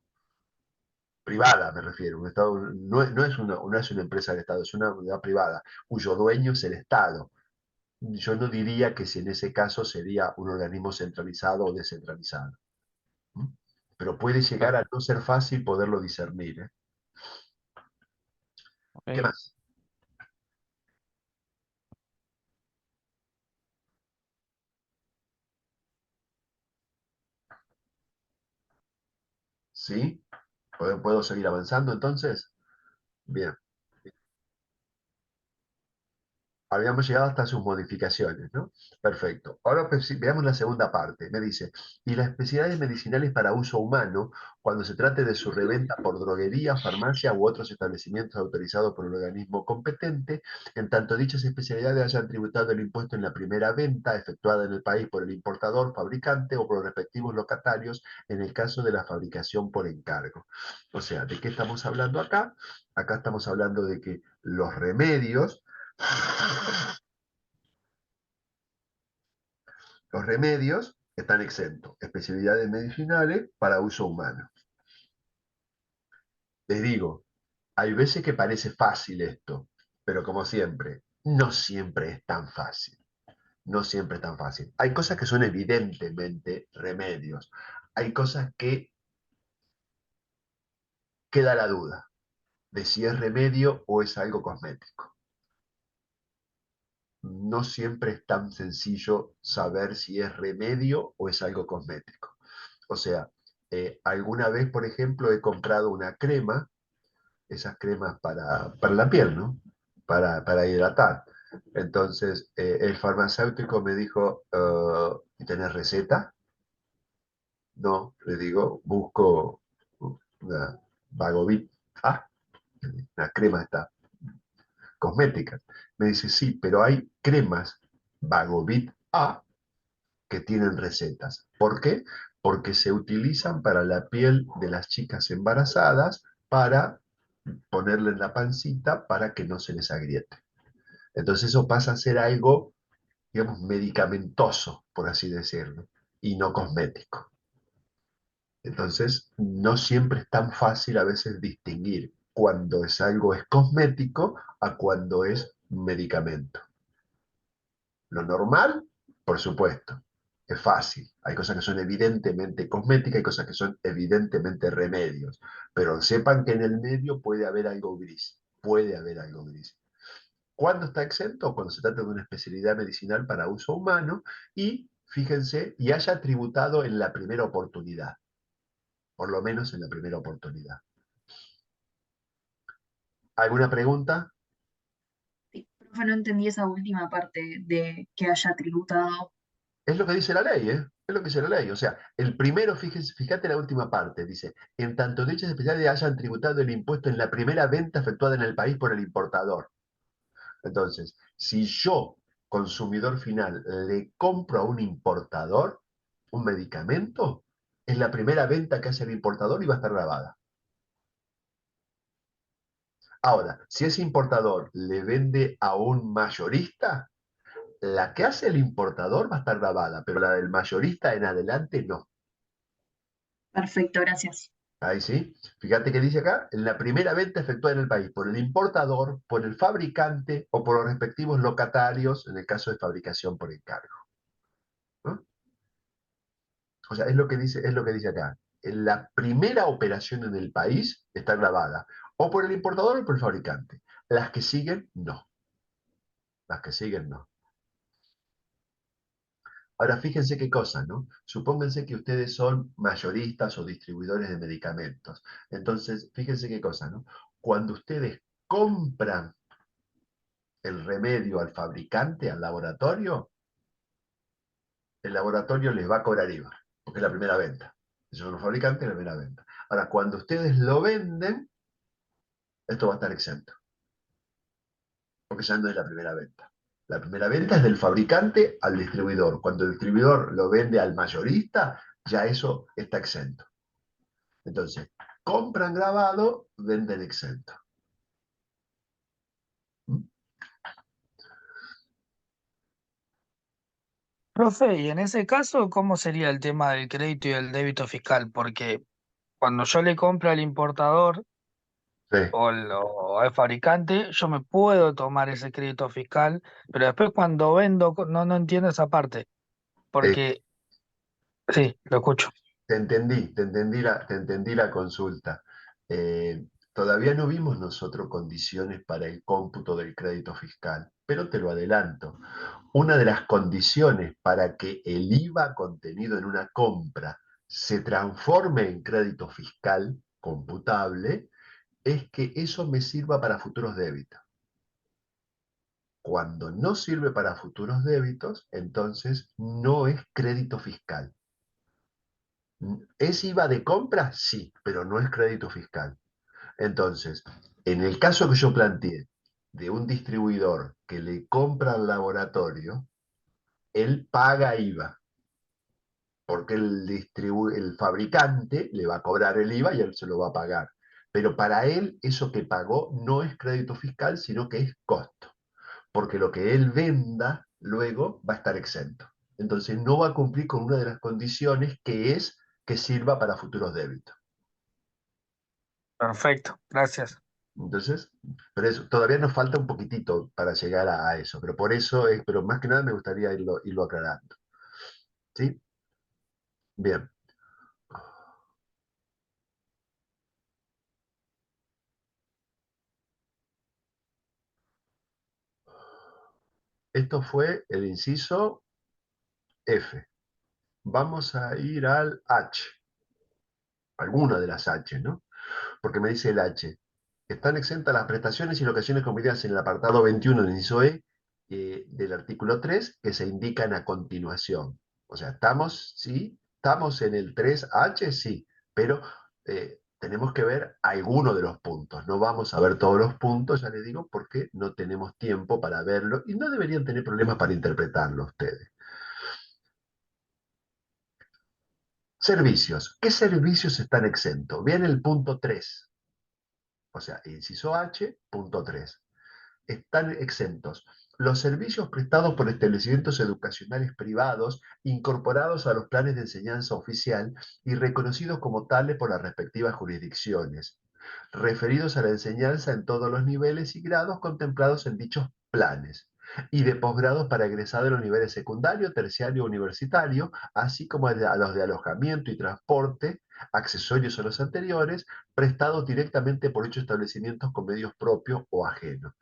Privada, me refiero. Un Estado, no es una empresa del Estado, es una unidad privada, cuyo dueño es el Estado. Yo no diría que si en ese caso sería un organismo centralizado o descentralizado. ¿Mm? Pero puede llegar Claro, a no ser fácil poderlo discernir, ¿eh? ¿Qué ok. más? ¿Sí? ¿Puedo seguir avanzando entonces? Bien. Habíamos llegado hasta sus modificaciones, ¿no? Perfecto. Ahora pues, sí, veamos la segunda parte. Me dice, y las especialidades medicinales para uso humano, cuando se trate de su reventa por droguería, farmacia u otros establecimientos autorizados por el organismo competente, en tanto dichas especialidades hayan tributado el impuesto en la primera venta efectuada en el país por el importador, fabricante o por los respectivos locatarios, en el caso de la fabricación por encargo. O sea, ¿de qué estamos hablando acá? Acá estamos hablando de que los remedios están exentos, especialidades medicinales para uso humano. Les digo, hay veces que parece fácil esto, pero como siempre, no siempre es tan fácil. No siempre es tan fácil. Hay cosas que son evidentemente remedios. Hay cosas que queda la duda de si es remedio o es algo cosmético. No siempre es tan sencillo saber si es remedio o es algo cosmético. O sea, alguna vez, por ejemplo, he comprado una crema, esas cremas para la piel, ¿no? Para hidratar. Entonces, el farmacéutico me dijo, ¿tenés receta? No, le digo, busco una Vagovit A, una crema esta cosmética. Me dice, sí, pero hay cremas Vagovit A que tienen recetas. ¿Por qué? Porque se utilizan para la piel de las chicas embarazadas para ponerle en la pancita para que no se les agriete. Entonces eso pasa a ser algo, digamos, medicamentoso, por así decirlo, y no cosmético. Entonces, no siempre es tan fácil a veces distinguir cuando es algo es cosmético a cuando es medicamento. Lo normal, por supuesto, es fácil. Hay cosas que son evidentemente cosméticas, hay cosas que son evidentemente remedios. Pero sepan que en el medio puede haber algo gris. Puede haber algo gris. ¿Cuándo está exento? Cuando se trata de una especialidad medicinal para uso humano y, fíjense, y haya tributado en la primera oportunidad. Por lo menos en la primera oportunidad. ¿Alguna pregunta? Sí, profe, no entendí esa última parte de que haya tributado. Es lo que dice la ley, ¿eh? Es lo que dice la ley. O sea, el primero, fíjate la última parte, dice, en tanto dichas especialidades hayan tributado el impuesto en la primera venta efectuada en el país por el importador. Entonces, si yo, consumidor final, le compro a un importador un medicamento, es la primera venta que hace el importador y va a estar grabada. Ahora, si ese importador le vende a un mayorista, la que hace el importador va a estar grabada, pero la del mayorista en adelante no. Perfecto, gracias. Ahí sí. Fíjate que dice acá, en la primera venta efectuada en el país por el importador, por el fabricante o por los respectivos locatarios, en el caso de fabricación por encargo. ¿No? O sea, es lo que dice acá. En la primera operación en el país está grabada o por el importador o por el fabricante. Las que siguen, no. Las que siguen, no. Ahora fíjense qué cosa, ¿no? Supónganse que ustedes son mayoristas o distribuidores de medicamentos. Entonces, fíjense qué cosa, ¿no? Cuando ustedes compran el remedio al fabricante, al laboratorio, el laboratorio les va a cobrar IVA, porque es la primera venta. Ellos son los fabricantes, la primera venta. Ahora, cuando ustedes lo venden, esto va a estar exento, porque ya no es la primera venta. La primera venta es del fabricante al distribuidor. Cuando el distribuidor lo vende al mayorista, ya eso está exento. Entonces, compran grabado, venden exento. ¿Mm? Profe, y en ese caso, ¿cómo sería el tema del crédito y el débito fiscal? Porque cuando yo le compro al importador Sí. o al fabricante, yo me puedo tomar ese crédito fiscal, pero después cuando vendo, no entiendo esa parte, Eh, porque sí, lo escucho. te entendí la consulta. Todavía no vimos nosotros condiciones para el cómputo del crédito fiscal, pero te lo adelanto. Una de las condiciones para que el IVA contenido en una compra se transforme en crédito fiscal computable es que eso me sirva para futuros débitos. Cuando no sirve para futuros débitos, entonces no es crédito fiscal. ¿Es IVA de compra? Sí, pero no es crédito fiscal. Entonces, en el caso que yo planteé de un distribuidor que le compra al laboratorio, él paga IVA, porque el fabricante le va a cobrar el IVA y él se lo va a pagar. Pero para él, eso que pagó no es crédito fiscal, sino que es costo, porque lo que él venda luego va a estar exento. Entonces, no va a cumplir con una de las condiciones que es que sirva para futuros débitos. Perfecto, gracias. Entonces, pero eso, todavía nos falta un poquitito para llegar a eso, pero por eso es, pero más que nada me gustaría irlo aclarando. ¿Sí? Bien. Esto fue el inciso F. Vamos a ir al H, alguna de las H, ¿no? Porque me dice el H. Están exentas las prestaciones y locaciones convenidas en el apartado 21 del inciso E del artículo 3 que se indican a continuación. O sea, sí, estamos en el 3H, sí, pero tenemos que ver alguno de los puntos. No vamos a ver todos los puntos, ya les digo, porque no tenemos tiempo para verlo y no deberían tener problemas para interpretarlo ustedes. Servicios. ¿Qué servicios están exentos? Vean el punto 3. O sea, inciso H, punto 3. Están exentos los servicios prestados por establecimientos educacionales privados incorporados a los planes de enseñanza oficial y reconocidos como tales por las respectivas jurisdicciones, referidos a la enseñanza en todos los niveles y grados contemplados en dichos planes, y de posgrados para egresados de los niveles secundario, terciario, universitario, así como a los de alojamiento y transporte, accesorios a los anteriores, prestados directamente por dichos establecimientos con medios propios o ajenos.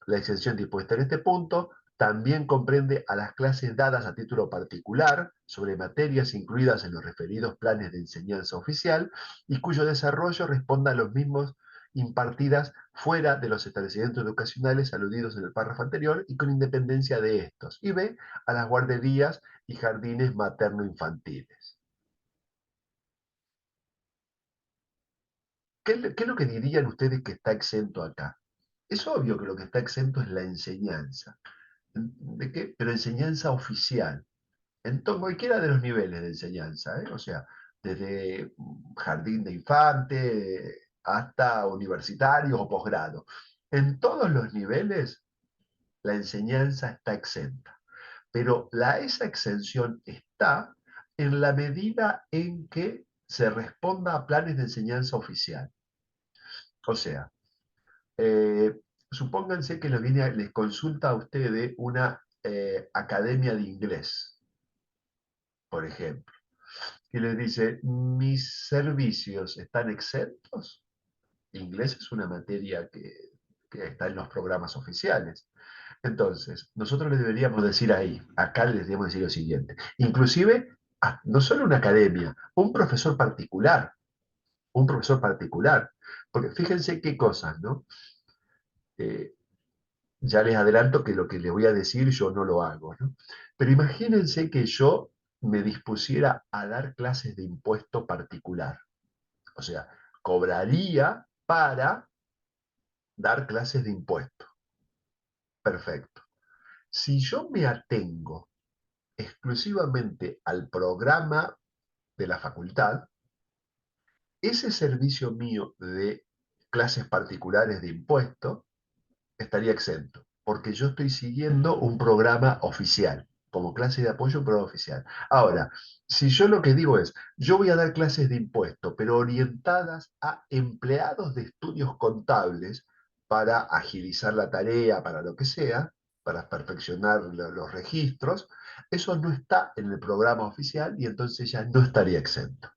La exención dispuesta en este punto también comprende a las clases dadas a título particular sobre materias incluidas en los referidos planes de enseñanza oficial y cuyo desarrollo responda a los mismos impartidas fuera de los establecimientos educacionales aludidos en el párrafo anterior y con independencia de estos. Y B, a las guarderías y jardines materno-infantiles. ¿Qué es lo que dirían ustedes que está exento acá? Es obvio que lo que está exento es la enseñanza. ¿De qué? Pero enseñanza oficial, en cualquiera de los niveles de enseñanza, ¿eh? O sea, desde jardín de infante hasta universitario o posgrado. En todos los niveles la enseñanza está exenta, pero esa exención está en la medida en que se responda a planes de enseñanza oficial. O sea, eh, supónganse que les consulta a ustedes una academia de inglés, por ejemplo, y les dice, ¿mis servicios están exentos? Inglés es una materia que está en los programas oficiales. Entonces, nosotros le deberíamos decir ahí, acá le deberíamos decir lo siguiente, inclusive, no solo una academia, un profesor particular, porque fíjense qué cosas, ¿no? Eh, ya les adelanto que lo que les voy a decir yo no lo hago, ¿no? Pero imagínense que yo me dispusiera a dar clases de impuesto particular, o sea, cobraría para dar clases de impuesto. Perfecto. Si yo me atengo exclusivamente al programa de la facultad, ese servicio mío de clases particulares de impuesto estaría exento, porque yo estoy siguiendo un programa oficial, como clase de apoyo, un programa oficial. Ahora, si yo lo que digo es, yo voy a dar clases de impuesto, pero orientadas a empleados de estudios contables para agilizar la tarea, para lo que sea, para perfeccionar los registros, eso no está en el programa oficial y entonces ya no estaría exento.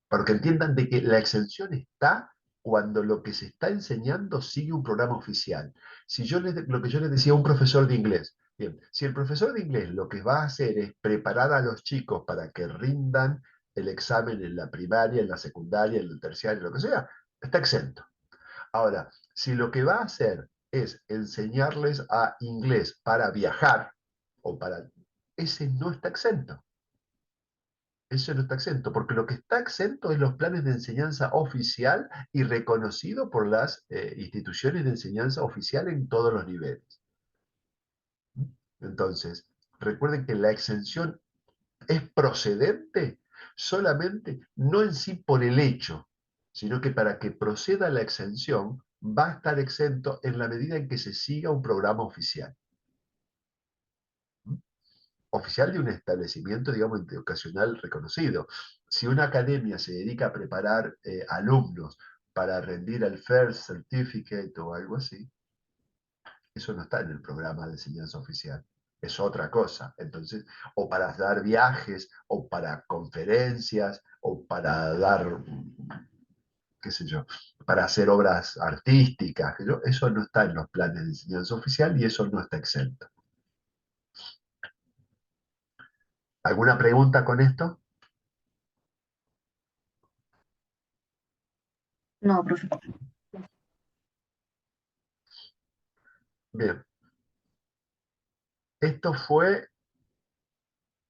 Porque entiendan de que la exención está cuando lo que se está enseñando sigue un programa oficial. Si lo que yo les decía a un profesor de inglés, bien, si el profesor de inglés lo que va a hacer es preparar a los chicos para que rindan el examen en la primaria, en la secundaria, en el terciario, lo que sea, está exento. Ahora, si lo que va a hacer es enseñarles a inglés para viajar, o para, ese no está exento. Eso no está exento, porque lo que está exento es los planes de enseñanza oficial y reconocido por las instituciones de enseñanza oficial en todos los niveles. Entonces, recuerden que la exención es procedente solamente, no en sí por el hecho, sino que para que proceda la exención va a estar exento en la medida en que se siga un programa oficial. Oficial de un establecimiento, digamos, educacional reconocido. Si una academia se dedica a preparar alumnos para rendir el First Certificate o algo así, eso no está en el programa de enseñanza oficial. Es otra cosa. Entonces, o para dar viajes, o para conferencias, o para dar, qué sé yo, para hacer obras artísticas, eso no está en los planes de enseñanza oficial y eso no está exento. ¿Alguna pregunta con esto? No, profe. Bien. Esto fue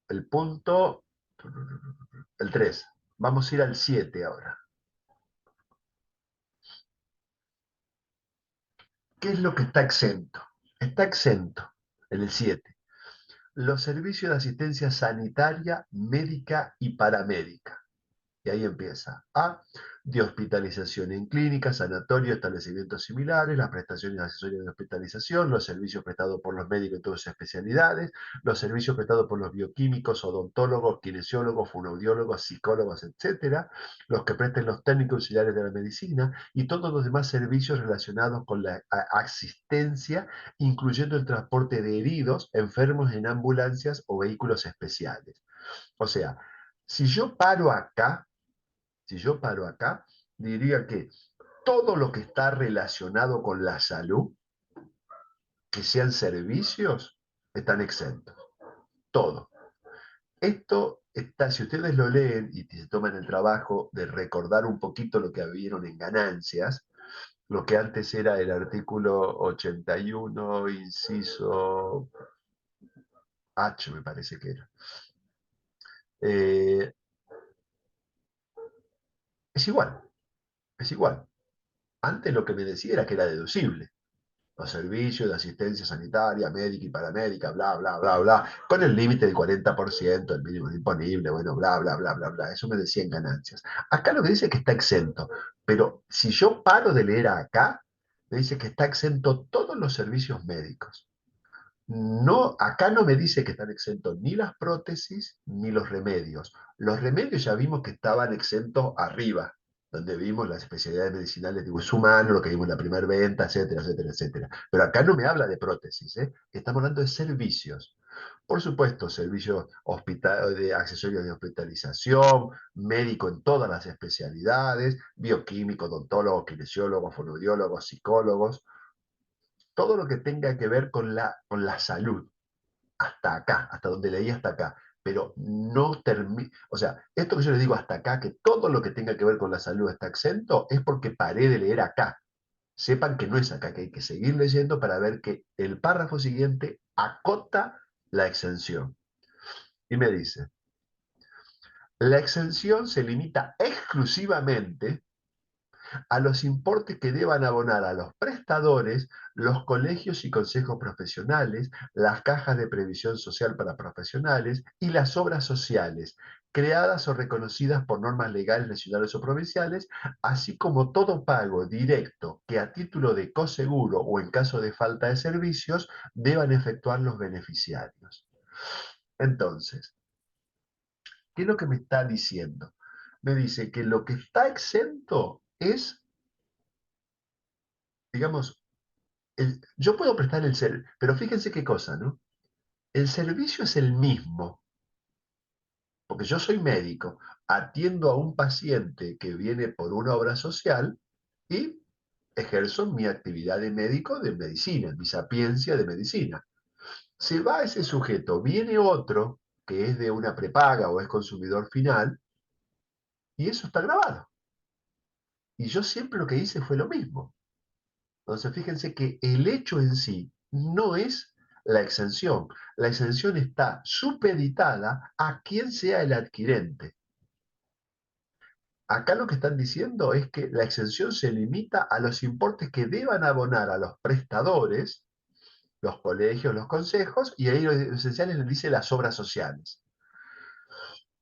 el punto, el 3. Vamos a ir al 7 ahora. ¿Qué es lo que está exento? Está exento en el 7. Los servicios de asistencia sanitaria, médica y paramédica. Y ahí empieza. A, de hospitalización en clínicas, sanatorio, establecimientos similares, las prestaciones accesorias de hospitalización, los servicios prestados por los médicos de todas sus especialidades, los servicios prestados por los bioquímicos, odontólogos, kinesiólogos, fonoaudiólogos, psicólogos, etcétera, los que presten los técnicos auxiliares de la medicina y todos los demás servicios relacionados con la asistencia, incluyendo el transporte de heridos, enfermos en ambulancias o vehículos especiales. O sea, si yo paro acá, diría que todo lo que está relacionado con la salud, que sean servicios, están exentos. Todo. Esto está, si ustedes lo leen y se toman el trabajo de recordar un poquito lo que vieron en ganancias, lo que antes era el artículo 81, inciso H, me parece que era. Eh, es igual, es igual. Antes lo que me decía era que era deducible. Los servicios de asistencia sanitaria, médica y paramédica, bla, bla, bla, bla, con el límite del 40%, el mínimo disponible, bueno, bla, bla, bla, bla, bla. Eso me decía en ganancias. Acá lo que dice es que está exento, pero si yo paro de leer acá, me dice que está exento todos los servicios médicos. No, acá no me dice que están exentos ni las prótesis ni los remedios. Los remedios ya vimos que estaban exentos arriba, donde vimos las especialidades medicinales de uso humano, lo que vimos en la primera venta, etcétera, etcétera, etcétera. Pero acá no me habla de prótesis, ¿eh? Estamos hablando de servicios. Por supuesto, servicios de accesorios de hospitalización, médico en todas las especialidades, bioquímico, odontólogo, kinesiólogo, fonoaudiólogos, psicólogos, todo lo que tenga que ver con la salud, hasta acá, hasta donde leí hasta acá, pero no termina, o sea, esto que yo les digo hasta acá, que todo lo que tenga que ver con la salud está exento, es porque paré de leer acá. Sepan que no es acá, que hay que seguir leyendo para ver que el párrafo siguiente acota la exención. Y me dice, la exención se limita exclusivamente a los importes que deban abonar a los prestadores, los colegios y consejos profesionales, las cajas de previsión social para profesionales y las obras sociales, creadas o reconocidas por normas legales nacionales o provinciales, así como todo pago directo que a título de coseguro o en caso de falta de servicios deban efectuar los beneficiarios. Entonces, ¿qué es lo que me está diciendo? Me dice que lo que está exento es, digamos, yo puedo prestar el servicio, pero fíjense qué cosa, ¿no? El servicio es el mismo, porque yo soy médico, atiendo a un paciente que viene por una obra social y ejerzo mi actividad de médico de medicina, mi sapiencia de medicina. Se va ese sujeto, viene otro que es de una prepaga o es consumidor final, y eso está grabado. Y yo siempre lo que hice fue lo mismo. Entonces, fíjense que el hecho en sí no es la exención. La exención está supeditada a quien sea el adquirente. Acá lo que están diciendo es que la exención se limita a los importes que deban abonar a los prestadores, los colegios, los consejos, y ahí lo esencial les dice las obras sociales.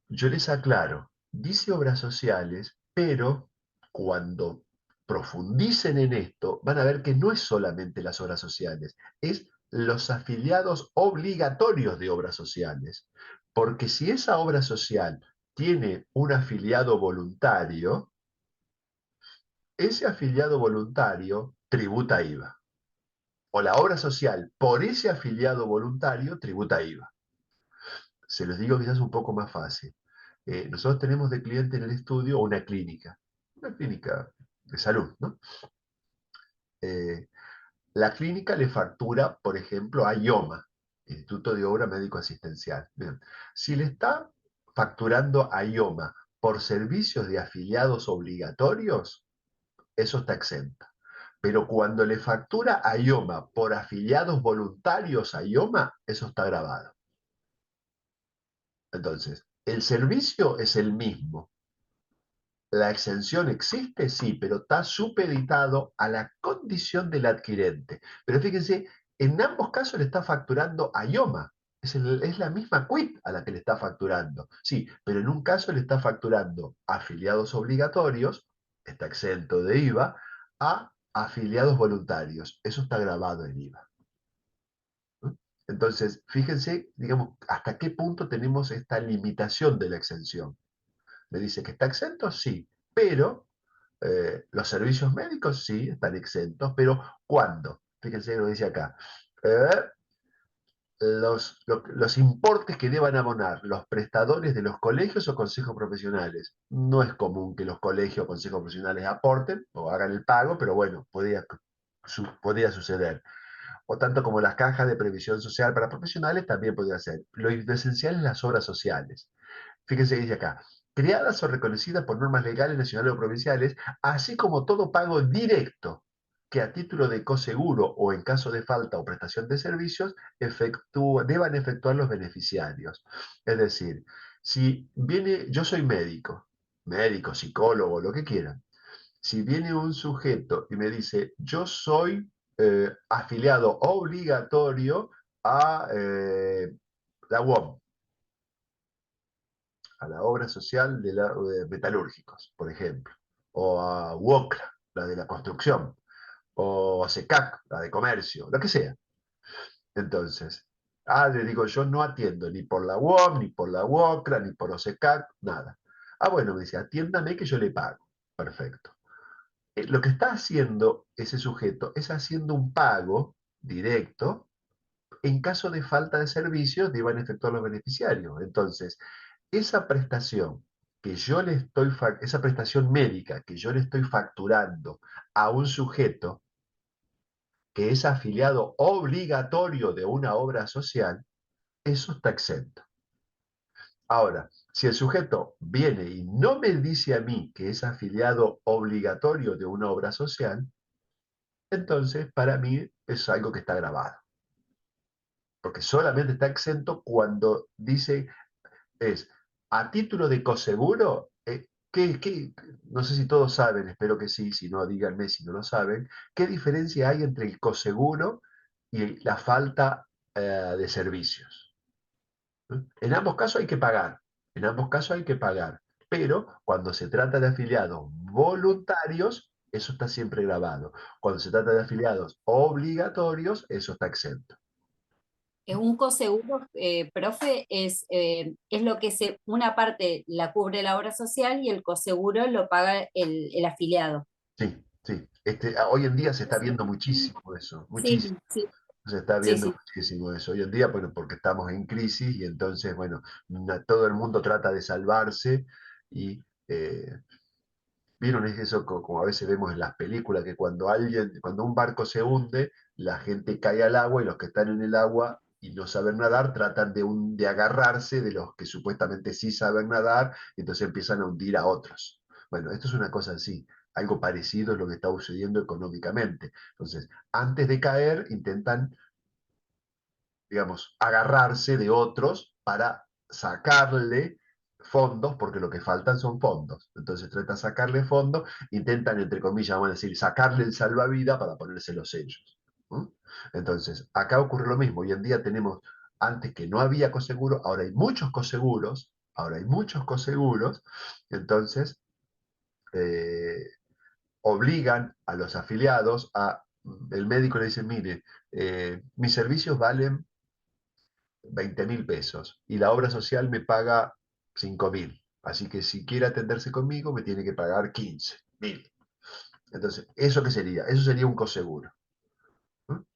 Yo les aclaro, dice obras sociales, pero cuando profundicen en esto, van a ver que no es solamente las obras sociales, es los afiliados obligatorios de obras sociales. Porque si esa obra social tiene un afiliado voluntario, ese afiliado voluntario tributa IVA. O la obra social, por ese afiliado voluntario, tributa IVA. Se los digo quizás un poco más fácil. Nosotros tenemos de cliente en el estudio una clínica de salud, ¿no? La clínica le factura, por ejemplo, a IOMA, Instituto de Obra Médico Asistencial. Bien. Si le está facturando a IOMA por servicios de afiliados obligatorios, eso está exento. Pero cuando le factura a IOMA por afiliados voluntarios a IOMA, eso está grabado. Entonces, el servicio es el mismo. La exención existe, sí, pero está supeditado a la condición del adquirente. Pero fíjense, en ambos casos le está facturando a IOMA. Es la misma quit a la que le está facturando. Sí, pero en un caso le está facturando a afiliados obligatorios, está exento de IVA, a afiliados voluntarios. Eso está grabado en IVA. ¿No? Entonces, fíjense, digamos, hasta qué punto tenemos esta limitación de la exención. Me dice que está exento, sí, pero los servicios médicos sí están exentos, pero ¿cuándo? Fíjense lo que dice acá. Eh, los importes que deban abonar los prestadores de los colegios o consejos profesionales. No es común que los colegios o consejos profesionales aporten o hagan el pago, pero bueno, podría suceder. O tanto como las cajas de previsión social para profesionales también podría ser. Lo esencial es las obras sociales. Fíjense que dice acá, creadas o reconocidas por normas legales nacionales o provinciales, así como todo pago directo que a título de coseguro o en caso de falta o prestación de servicios deban efectuar los beneficiarios. Es decir, si viene, yo soy médico, psicólogo, lo que quieran. Si viene un sujeto y me dice, yo soy afiliado obligatorio a la UOM, a la obra social de metalúrgicos, por ejemplo, o a UOCRA, la de la construcción, o a SECAC, la de comercio, lo que sea. Entonces, le digo, yo no atiendo ni por la UOM, ni por la UOCRA, ni por OSECAC, nada. Bueno, me dice, atiéndame que yo le pago. Perfecto. Lo que está haciendo ese sujeto es haciendo un pago directo en caso de falta de servicios deban efectuar los beneficiarios. Entonces, esa prestación esa prestación médica que yo le estoy facturando a un sujeto que es afiliado obligatorio de una obra social, eso está exento. Ahora, si el sujeto viene y no me dice a mí que es afiliado obligatorio de una obra social, entonces para mí es algo que está grabado. Porque solamente está exento cuando dice, es a título de coseguro, no sé si todos saben, espero que sí, si no díganme si no lo saben, ¿qué diferencia hay entre el coseguro y la falta de servicios? En ambos casos hay que pagar, en ambos casos hay que pagar, pero cuando se trata de afiliados voluntarios, eso está siempre grabado. Cuando se trata de afiliados obligatorios, eso está exento. Un coseguro, profe, es lo que una parte la cubre la obra social y el coseguro lo paga el afiliado. Sí, sí. Hoy en día se está viendo muchísimo eso, Sí, muchísimo. sí, Se está sí, viendo sí. muchísimo eso hoy en día, bueno, porque estamos en crisis y entonces, bueno, todo el mundo trata de salvarse y vieron es eso como a veces vemos en las películas, que cuando un barco se hunde, la gente cae al agua y los que están en el agua y no saben nadar tratan de agarrarse de los que supuestamente sí saben nadar y entonces empiezan a hundir a otros. Bueno, esto es una cosa así, algo parecido es lo que está sucediendo económicamente. Entonces, antes de caer, intentan, digamos, agarrarse de otros para sacarle fondos, porque lo que faltan son fondos. Entonces tratan de sacarle fondos, intentan, entre comillas, vamos a decir, sacarle el salvavidas para ponérselos ellos. ¿No? Entonces, acá ocurre lo mismo. Hoy en día tenemos, antes que no había coseguro, ahora hay muchos coseguros, entonces eh, obligan a los afiliados el médico le dice, mire, mis servicios valen 20.000 pesos y la obra social me paga 5.000. Así que si quiere atenderse conmigo me tiene que pagar 15.000. Entonces, ¿eso qué sería? Eso sería un coseguro. ¿No?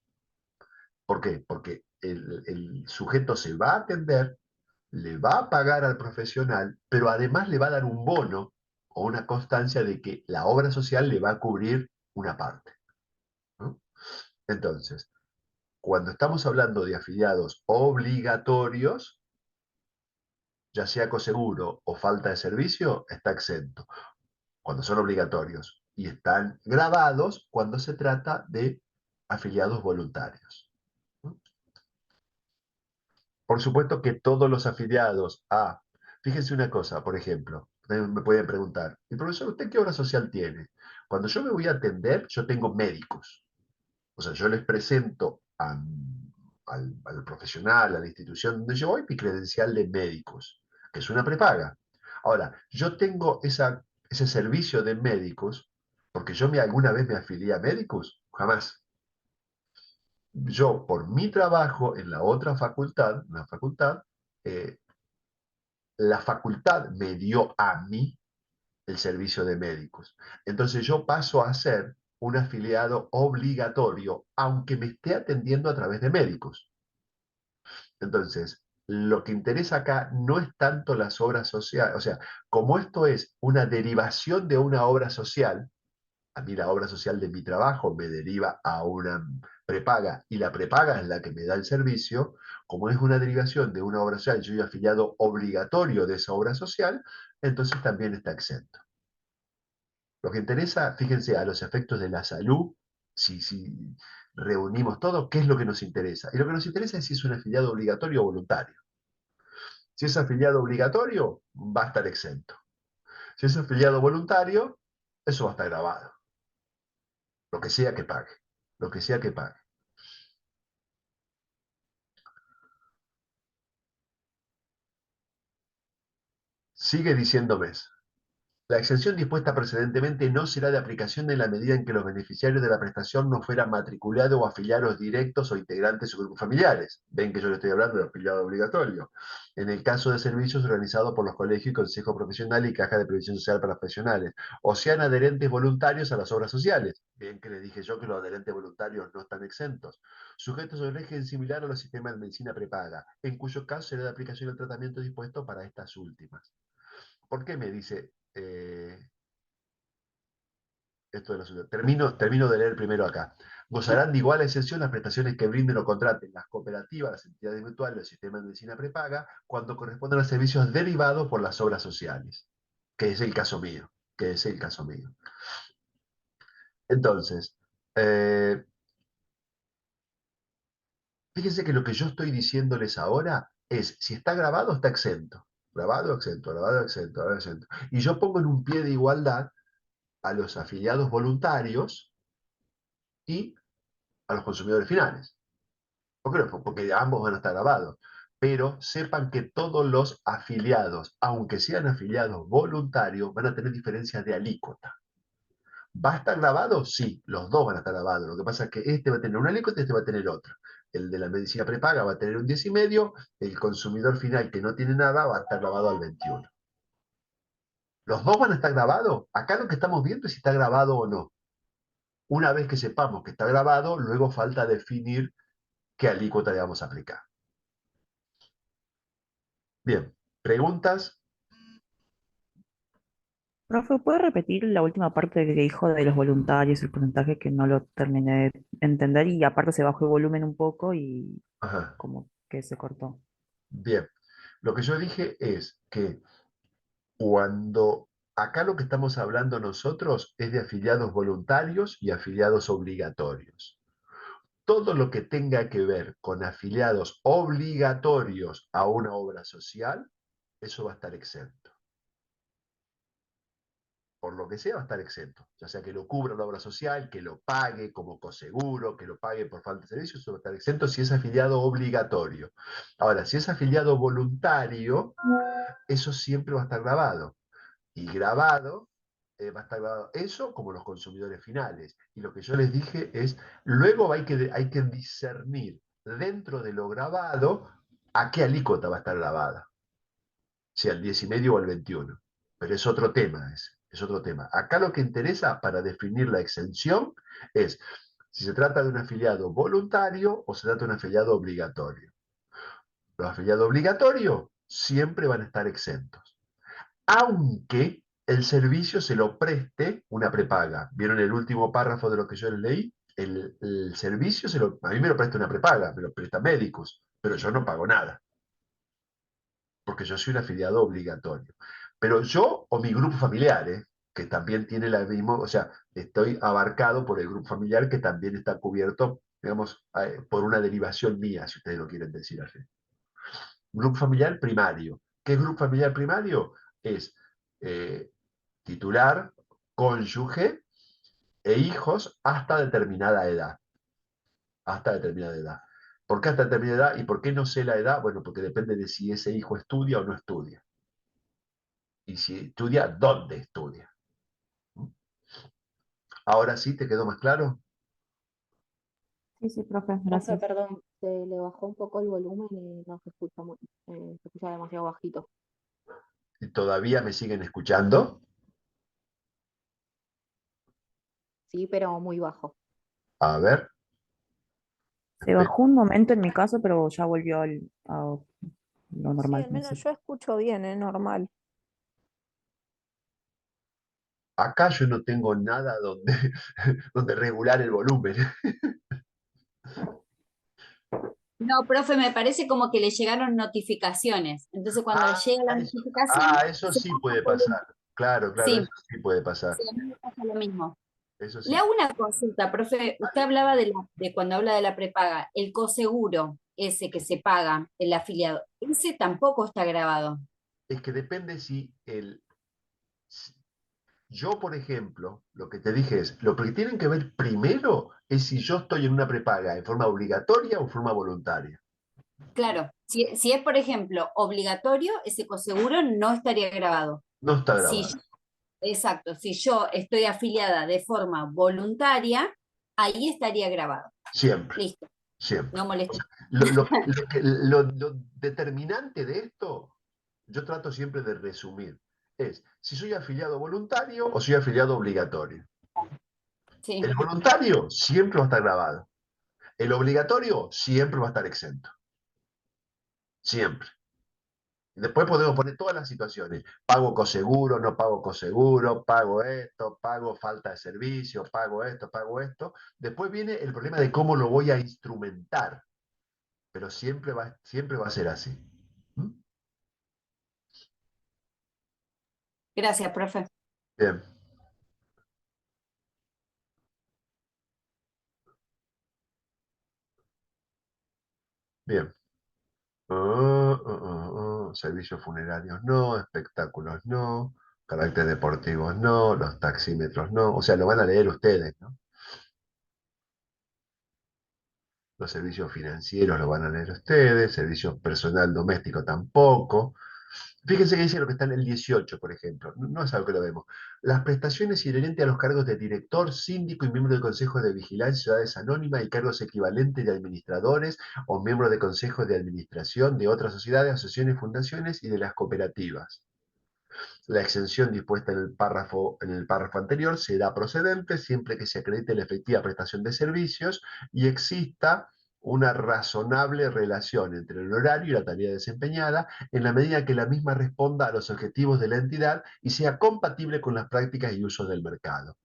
¿Por qué? Porque el sujeto se va a atender, le va a pagar al profesional, pero además le va a dar un bono o una constancia de que la obra social le va a cubrir una parte. ¿No? Entonces, cuando estamos hablando de afiliados obligatorios, ya sea coseguro o falta de servicio, está exento cuando son obligatorios y están grabados cuando se trata de afiliados voluntarios. Por supuesto que todos los afiliados fíjense una cosa, por ejemplo, me pueden preguntar, ¿y profesor, usted qué obra social tiene? Cuando yo me voy a atender, yo tengo médicos. O sea, yo les presento al profesional, a la institución donde yo voy, mi credencial de médicos, que es una prepaga. Ahora, yo tengo ese servicio de médicos, porque alguna vez me afilié a médicos, jamás. Yo, por mi trabajo en la otra facultad, eh, la facultad me dio a mí el servicio de médicos. Entonces yo paso a ser un afiliado obligatorio, aunque me esté atendiendo a través de médicos. Entonces, lo que interesa acá no es tanto las obras sociales, o sea, como esto es una derivación de una obra social, a mí la obra social de mi trabajo me deriva a una prepaga y la prepaga es la que me da el servicio, como es una derivación de una obra social, yo soy afiliado obligatorio de esa obra social, entonces también está exento. Lo que interesa, fíjense, a los efectos de la salud, si reunimos todo, ¿qué es lo que nos interesa? Y lo que nos interesa es si es un afiliado obligatorio o voluntario. Si es afiliado obligatorio, va a estar exento. Si es afiliado voluntario, eso va a estar grabado. Lo que sea que pague. Lo que sea que pague. Sigue diciendo mes. La exención dispuesta precedentemente no será de aplicación en la medida en que los beneficiarios de la prestación no fueran matriculados o afiliados directos o integrantes o grupos familiares. Ven que yo le estoy hablando de afiliado obligatorio. En el caso de servicios organizados por los colegios y consejos profesionales y cajas de previsión social para profesionales, o sean adherentes voluntarios a las obras sociales. Ven que les dije yo que los adherentes voluntarios no están exentos. Sujetos a un régimen similar a los sistemas de medicina prepaga, en cuyo caso será de aplicación el tratamiento dispuesto para estas últimas. ¿Por qué me dice esto de la ciudad? Termino de leer primero acá. Gozarán de igual exención las prestaciones que brinden o contraten las cooperativas, las entidades mutuales, los sistemas de medicina prepaga, cuando correspondan a servicios derivados por las obras sociales, que es el caso mío, que es el caso mío. Entonces, eh, fíjense que lo que yo estoy diciéndoles ahora es, si está grabado, está exento. Grabado, exento, grabado, exento, grabado, exento. Y yo pongo en un pie de igualdad a los afiliados voluntarios y a los consumidores finales. ¿Por qué no? Porque ambos van a estar grabados. Pero sepan que todos los afiliados, aunque sean afiliados voluntarios, van a tener diferencias de alícuota. ¿Va a estar grabado? Sí, los dos van a estar grabados. Lo que pasa es que este va a tener una alícuota y este va a tener otra. El de la medicina prepaga va a tener un 10,5, el consumidor final que no tiene nada va a estar grabado al 21. ¿Los dos van a estar grabados? Acá lo que estamos viendo es si está grabado o no. Una vez que sepamos que está grabado, luego falta definir qué alícuota le vamos a aplicar. Bien, ¿preguntas? Profe, ¿puede repetir la última parte que dijo de los voluntarios, el porcentaje que no lo terminé de entender y aparte se bajó el volumen un poco y Ajá. como que se cortó? Bien, lo que yo dije es que cuando acá lo que estamos hablando nosotros es de afiliados voluntarios y afiliados obligatorios. Todo lo que tenga que ver con afiliados obligatorios a una obra social, eso va a estar exento. Por lo que sea, va a estar exento. Ya sea que lo cubra la obra social, que lo pague como coseguro, que lo pague por falta de servicio, eso va a estar exento si es afiliado obligatorio. Ahora, si es afiliado voluntario, eso siempre va a estar grabado. Y grabado, va a estar grabado eso como los consumidores finales. Y lo que yo les dije es, luego hay que discernir dentro de lo grabado a qué alícuota va a estar grabada. Si al 10,5 o al 21. Pero es otro tema ese, es otro tema. Acá lo que interesa para definir la exención es si se trata de un afiliado voluntario o se trata de un afiliado obligatorio. Los afiliados obligatorios siempre van a estar exentos, aunque el servicio se lo preste una prepaga. ¿Vieron el último párrafo de lo que yo les leí? El servicio a mí me lo presta una prepaga, me lo presta médicos, pero yo no pago nada, porque yo soy un afiliado obligatorio. Pero yo o mi grupo familiar, que también tiene la misma, o sea, estoy abarcado por el grupo familiar que también está cubierto, digamos, por una derivación mía, si ustedes lo quieren decir así. Grupo familiar primario. ¿Qué es grupo familiar primario? Es eh, titular, cónyuge e hijos hasta determinada edad. Hasta determinada edad. ¿Por qué hasta determinada edad? ¿Y por qué no sé la edad? Bueno, porque depende de si ese hijo estudia o no estudia. Y si estudia, ¿dónde estudia? Ahora sí, ¿te quedó más claro? Sí, sí, profe, Profe, gracias. perdón, se le bajó un poco el volumen y no se escucha muy, se escucha demasiado bajito. ¿Todavía me siguen escuchando? Sí, pero muy bajo. A ver. Se bajó un momento en mi caso, pero ya volvió a lo Sí, normal, al no sé. menos yo escucho bien, es normal. Acá yo no tengo nada donde, donde regular el volumen. No, profe, me parece como que le llegaron notificaciones. Entonces, cuando le llega la notificación, Eso se sí baja puede el volumen. pasar. Claro, claro, Sí, eso sí puede pasar. sí, a mí me pasa lo mismo. Eso Le sí. hago una consulta, profe. Usted hablaba de cuando habla de la prepaga, el coseguro, ese que se paga, el afiliado, ese tampoco está grabado. Es que depende si- yo, por ejemplo, lo que te dije es, lo que tienen que ver primero es si yo estoy en una prepaga en forma obligatoria o en forma voluntaria. Claro, si es, por ejemplo, obligatorio, ese coseguro no estaría grabado. No está Si grabado. yo- exacto, si yo estoy afiliada de forma voluntaria, ahí estaría grabado. Siempre, Listo, siempre. no molesta. Lo determinante de esto, yo trato siempre de resumir, es si soy afiliado voluntario o soy afiliado obligatorio. Sí. El voluntario siempre va a estar grabado. El obligatorio siempre va a estar exento. Siempre. Después podemos poner todas las situaciones. Pago coseguro, no pago coseguro, pago esto, pago falta de servicio, pago esto, pago esto. Después viene el problema de cómo lo voy a instrumentar, pero siempre va a ser así. ¿Mm? Gracias, profe. Bien, bien. Servicios funerarios no, espectáculos no, carácter deportivos no, los taxímetros no. O sea, lo van a leer ustedes, ¿no? Los servicios financieros lo van a leer ustedes, servicios personal doméstico tampoco. Fíjense que dice lo que está en el 18, por ejemplo. No es algo que lo vemos. Las prestaciones inherentes a los cargos de director, síndico y miembro del Consejo de Vigilancia, Ciudades Anónimas y cargos equivalentes de administradores o miembros de consejos de administración de otras sociedades, asociaciones, fundaciones y de las cooperativas. La exención dispuesta en el párrafo anterior será procedente siempre que se acredite la efectiva prestación de servicios y exista una razonable relación entre el horario y la tarea desempeñada en la medida que la misma responda a los objetivos de la entidad y sea compatible con las prácticas y usos del mercado.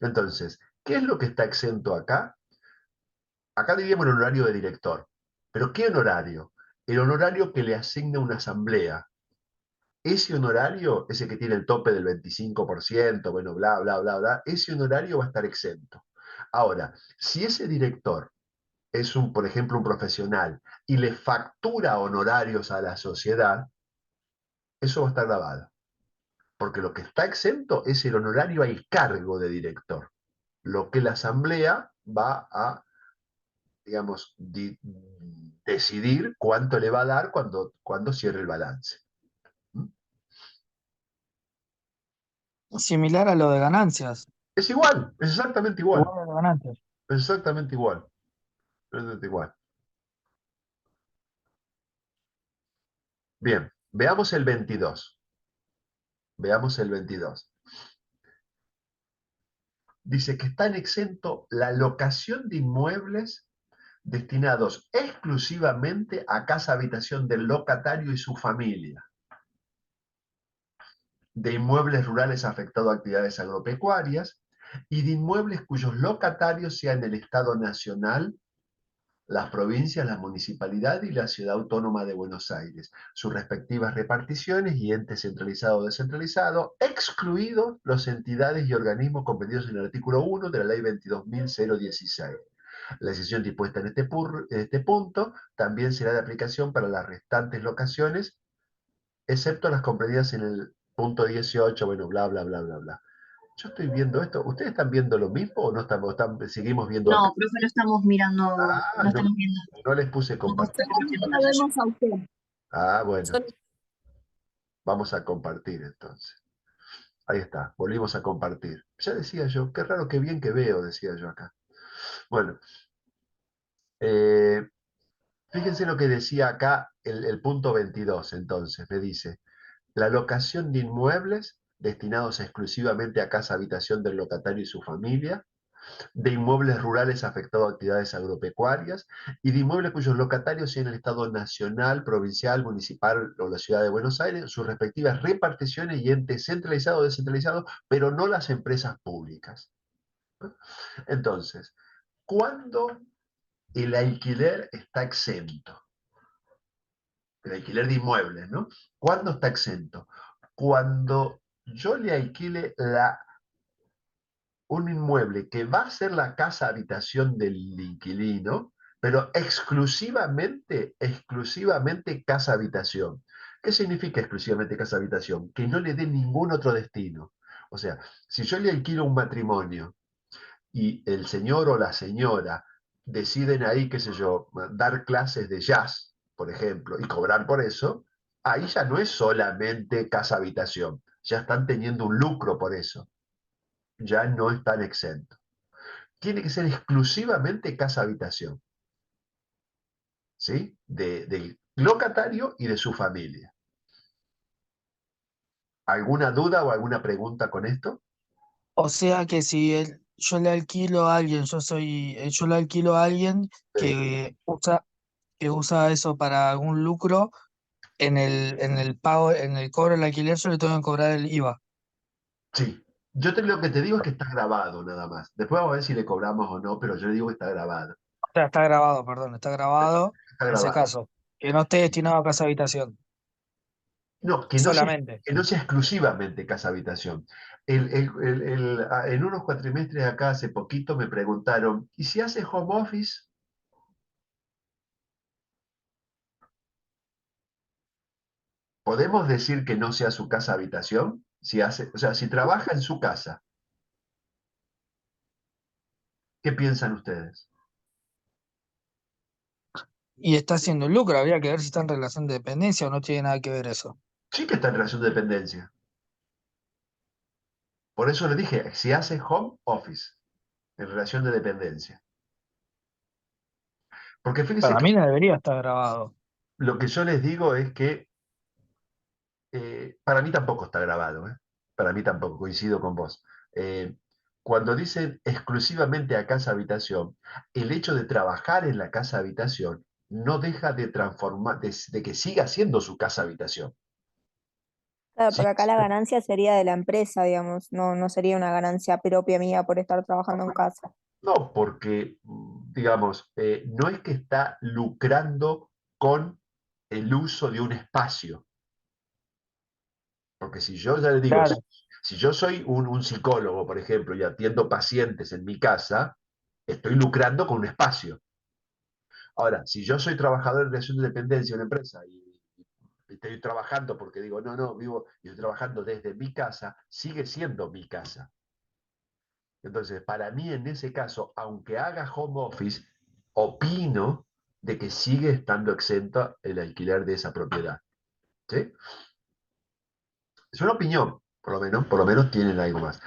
Entonces, ¿qué es lo que está exento acá? Acá diríamos el honorario de director. ¿Pero qué honorario? El honorario que le asigna una asamblea. Ese honorario, ese que tiene el tope del 25%, bueno, bla, bla, bla, bla, ese honorario va a estar exento. Ahora, si ese director es por ejemplo, un profesional y le factura honorarios a la sociedad, eso va a estar grabado. Porque lo que está exento es el honorario al cargo de director. Lo que la asamblea va a, digamos, decidir cuánto le va a dar cuando cierre el balance. ¿Mm? Similar a lo de ganancias. Es igual, es exactamente igual. Igual a lo de ganancias. Es exactamente igual. Exactamente igual. Bien, veamos el 22. Veamos el 22. Dice que están exento la locación de inmuebles destinados exclusivamente a casa habitación del locatario y su familia, de inmuebles rurales afectados a actividades agropecuarias y de inmuebles cuyos locatarios sean el Estado Nacional, las provincias, la municipalidad y la Ciudad Autónoma de Buenos Aires, sus respectivas reparticiones y entes centralizado o descentralizado, excluidos las entidades y organismos comprendidos en el artículo 1 de la Ley 22.016. La decisión dispuesta en este punto también será de aplicación para las restantes locaciones, excepto las comprendidas en el punto 18, bueno, bla, bla, bla, bla, bla. Yo estoy viendo esto. ¿Ustedes están viendo lo mismo o no seguimos viendo acá? No, profe, no estamos mirando, Ah, no no, estamos viendo. no les puse compartir. Solamente lo vemos a usted. Ah, bueno, Yo- vamos a compartir entonces. Ahí está, volvimos a compartir. Ya decía yo, qué raro, qué bien que veo, decía yo acá. Bueno, eh, fíjense lo que decía acá el punto 22, entonces, me dice, la locación de inmuebles destinados exclusivamente a casa habitación del locatario y su familia, de inmuebles rurales afectados a actividades agropecuarias y de inmuebles cuyos locatarios sean el Estado nacional, provincial, municipal o la Ciudad de Buenos Aires, sus respectivas reparticiones y entes centralizados o descentralizados, pero no las empresas públicas. Entonces, ¿cuándo el alquiler está exento? El alquiler de inmuebles, ¿no? ¿Cuándo está exento? Cuando yo le alquile un inmueble que va a ser la casa habitación del inquilino, pero exclusivamente casa habitación. ¿Qué significa exclusivamente casa habitación? Que no le dé ningún otro destino. O sea, si yo le alquilo un matrimonio y el señor o la señora deciden ahí, qué sé yo, dar clases de jazz, por ejemplo, y cobrar por eso, ahí ya no es solamente casa habitación, ya están teniendo un lucro por eso, ya no están exentos. Tiene que ser exclusivamente casa habitación, ¿sí? Del locatario y de su familia. ¿Alguna duda o alguna pregunta con esto? O sea que si yo le alquilo a alguien, yo le alquilo a alguien Sí. que usa eso para algún lucro, en el pago, en el cobro del alquiler solo le tengo que cobrar el IVA. Sí. Lo que te digo es que está grabado nada más. Después vamos a ver si le cobramos o no, pero yo le digo que está grabado. O sea, está grabado, perdón, está grabado Está ese grabado. caso. Que no esté destinado a casa habitación, No, solamente. que no sea exclusivamente casa habitación. En unos cuatrimestres acá hace poquito me preguntaron, ¿y si hace home office? ¿Podemos decir que no sea su casa habitación? Si hace, o sea, si trabaja en su casa, ¿qué piensan ustedes? Y está haciendo lucro, habría que ver si está en relación de dependencia o no tiene nada que ver eso. Sí que está en relación de dependencia. Por eso le dije, si hace home office, en relación de dependencia. Porque fíjense Para que mí no debería estar grabado. lo que yo les digo es que para mí tampoco está grabado, ¿eh? Para mí tampoco, coincido con vos. Eh, Cuando dicen exclusivamente a casa habitación, el hecho de trabajar en la casa habitación no deja de transformar, de que siga siendo su casa habitación. Claro, Sí, porque acá la ganancia sería de la empresa, digamos, no sería una ganancia propia mía por estar trabajando en casa. no, porque, digamos, no es que está lucrando con el uso de un espacio. Porque si yo ya le digo, Claro, si yo soy un psicólogo, por ejemplo, y atiendo pacientes en mi casa, estoy lucrando con un espacio. Ahora, si yo soy trabajador en relación de dependencia de una empresa y estoy trabajando porque digo, no, vivo y estoy trabajando desde mi casa, sigue siendo mi casa. Entonces, para mí en ese caso, aunque haga home office, opino de que sigue estando exento el alquiler de esa propiedad. ¿Sí? Es una opinión, por lo menos tienen algo más.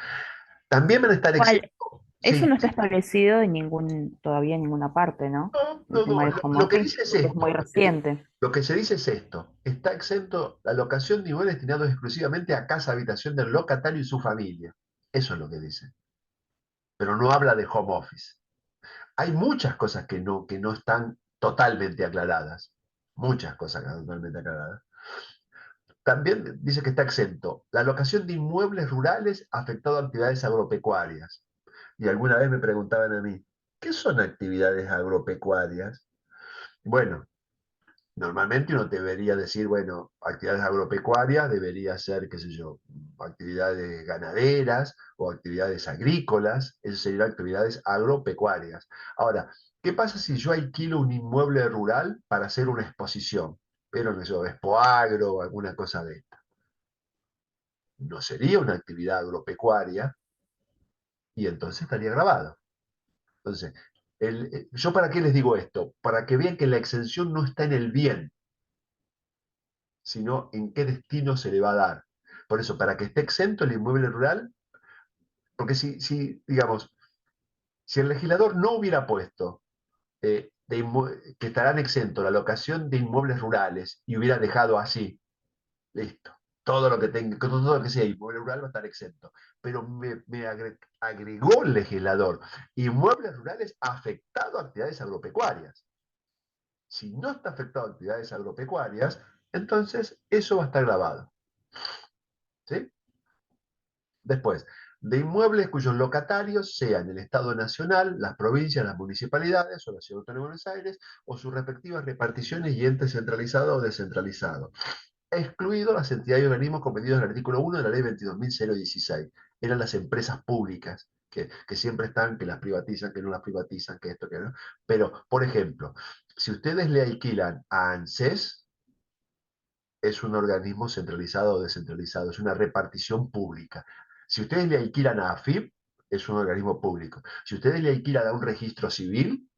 También van a estar Igual, exentos. eso Sí, no está establecido en todavía en ninguna parte, ¿no? El tema del home lo que office, dice es porque es muy esto. reciente. Lo que se dice es esto. Está exento la locación de inmuebles destinados exclusivamente a casa habitación del locatario y su familia. Eso es lo que dice. Pero no habla de home office. Hay muchas cosas que no están totalmente aclaradas. Muchas cosas que no están totalmente aclaradas. También dice que está exento la locación de inmuebles rurales afectados a actividades agropecuarias. Y alguna vez me preguntaban a mí, ¿qué son actividades agropecuarias? Bueno, normalmente uno debería decir, bueno, actividades agropecuarias debería ser, qué sé yo, actividades ganaderas o actividades agrícolas, esas serían actividades agropecuarias. Ahora, ¿qué pasa si yo alquilo un inmueble rural para hacer una exposición? Pero no sé, Expo Agro o alguna cosa de esta. No sería una actividad agropecuaria y entonces estaría grabado. Entonces, ¿yo para qué les digo esto? Para que vean que la exención no está en el bien, sino en qué destino se le va a dar. Por eso, para que esté exento el inmueble rural, porque digamos, si el legislador no hubiera puesto que estarán exentos la locación de inmuebles rurales y hubiera dejado así, listo. Todo lo que tenga, todo lo que sea inmueble rural va a estar exento. Pero agregó el legislador inmuebles rurales afectados a actividades agropecuarias. Si no está afectado a actividades agropecuarias, entonces eso va a estar grabado. ¿Sí? Después, de inmuebles cuyos locatarios sean el Estado Nacional, las provincias, las municipalidades o la Ciudad Autónoma de Buenos Aires o sus respectivas reparticiones y entes centralizados o descentralizados, excluido las entidades y organismos comprendidos en el artículo 1 de la ley 22.016. Eran las empresas públicas, que siempre están, que las privatizan, que no las privatizan, que esto, que no. Pero, por ejemplo, si ustedes le alquilan a ANSES, es un organismo centralizado o descentralizado, es una repartición pública. Si ustedes le alquilan a AFIP, es un organismo público. Si ustedes le alquilan a un registro civil,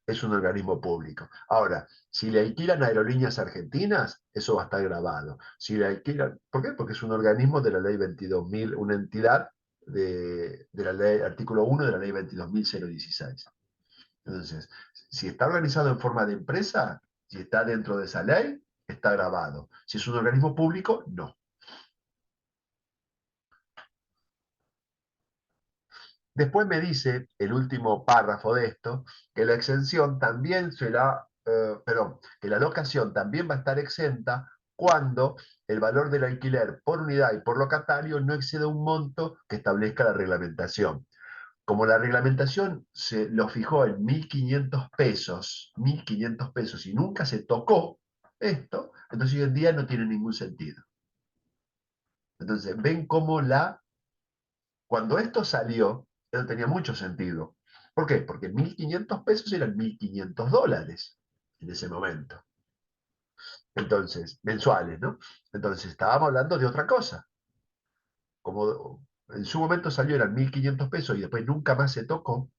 es un organismo público. Ahora, si le alquilan a Aerolíneas Argentinas, eso va a estar grabado. Si le alquilan, ¿por qué? Porque es un organismo de la ley 22.000, una entidad de la ley, artículo 1 de la ley 22.016. Entonces, si está organizado en forma de empresa, si está dentro de esa ley, está grabado. Si es un organismo público, no. Después me dice el último párrafo de esto, que la exención también será perdón, que la locación también va a estar exenta cuando el valor del alquiler por unidad y por locatario no exceda un monto que establezca la reglamentación. Como la reglamentación se lo fijó en 1.500 pesos y nunca se tocó esto, entonces hoy en día no tiene ningún sentido. Entonces, ven cómo cuando esto salió, no tenía mucho sentido. ¿Por qué? Porque 1.500 pesos eran 1.500 dólares en ese momento. Entonces, mensuales, ¿no? Entonces, estábamos hablando de otra cosa. Como en su momento salió, eran 1.500 pesos y después nunca más se tocó,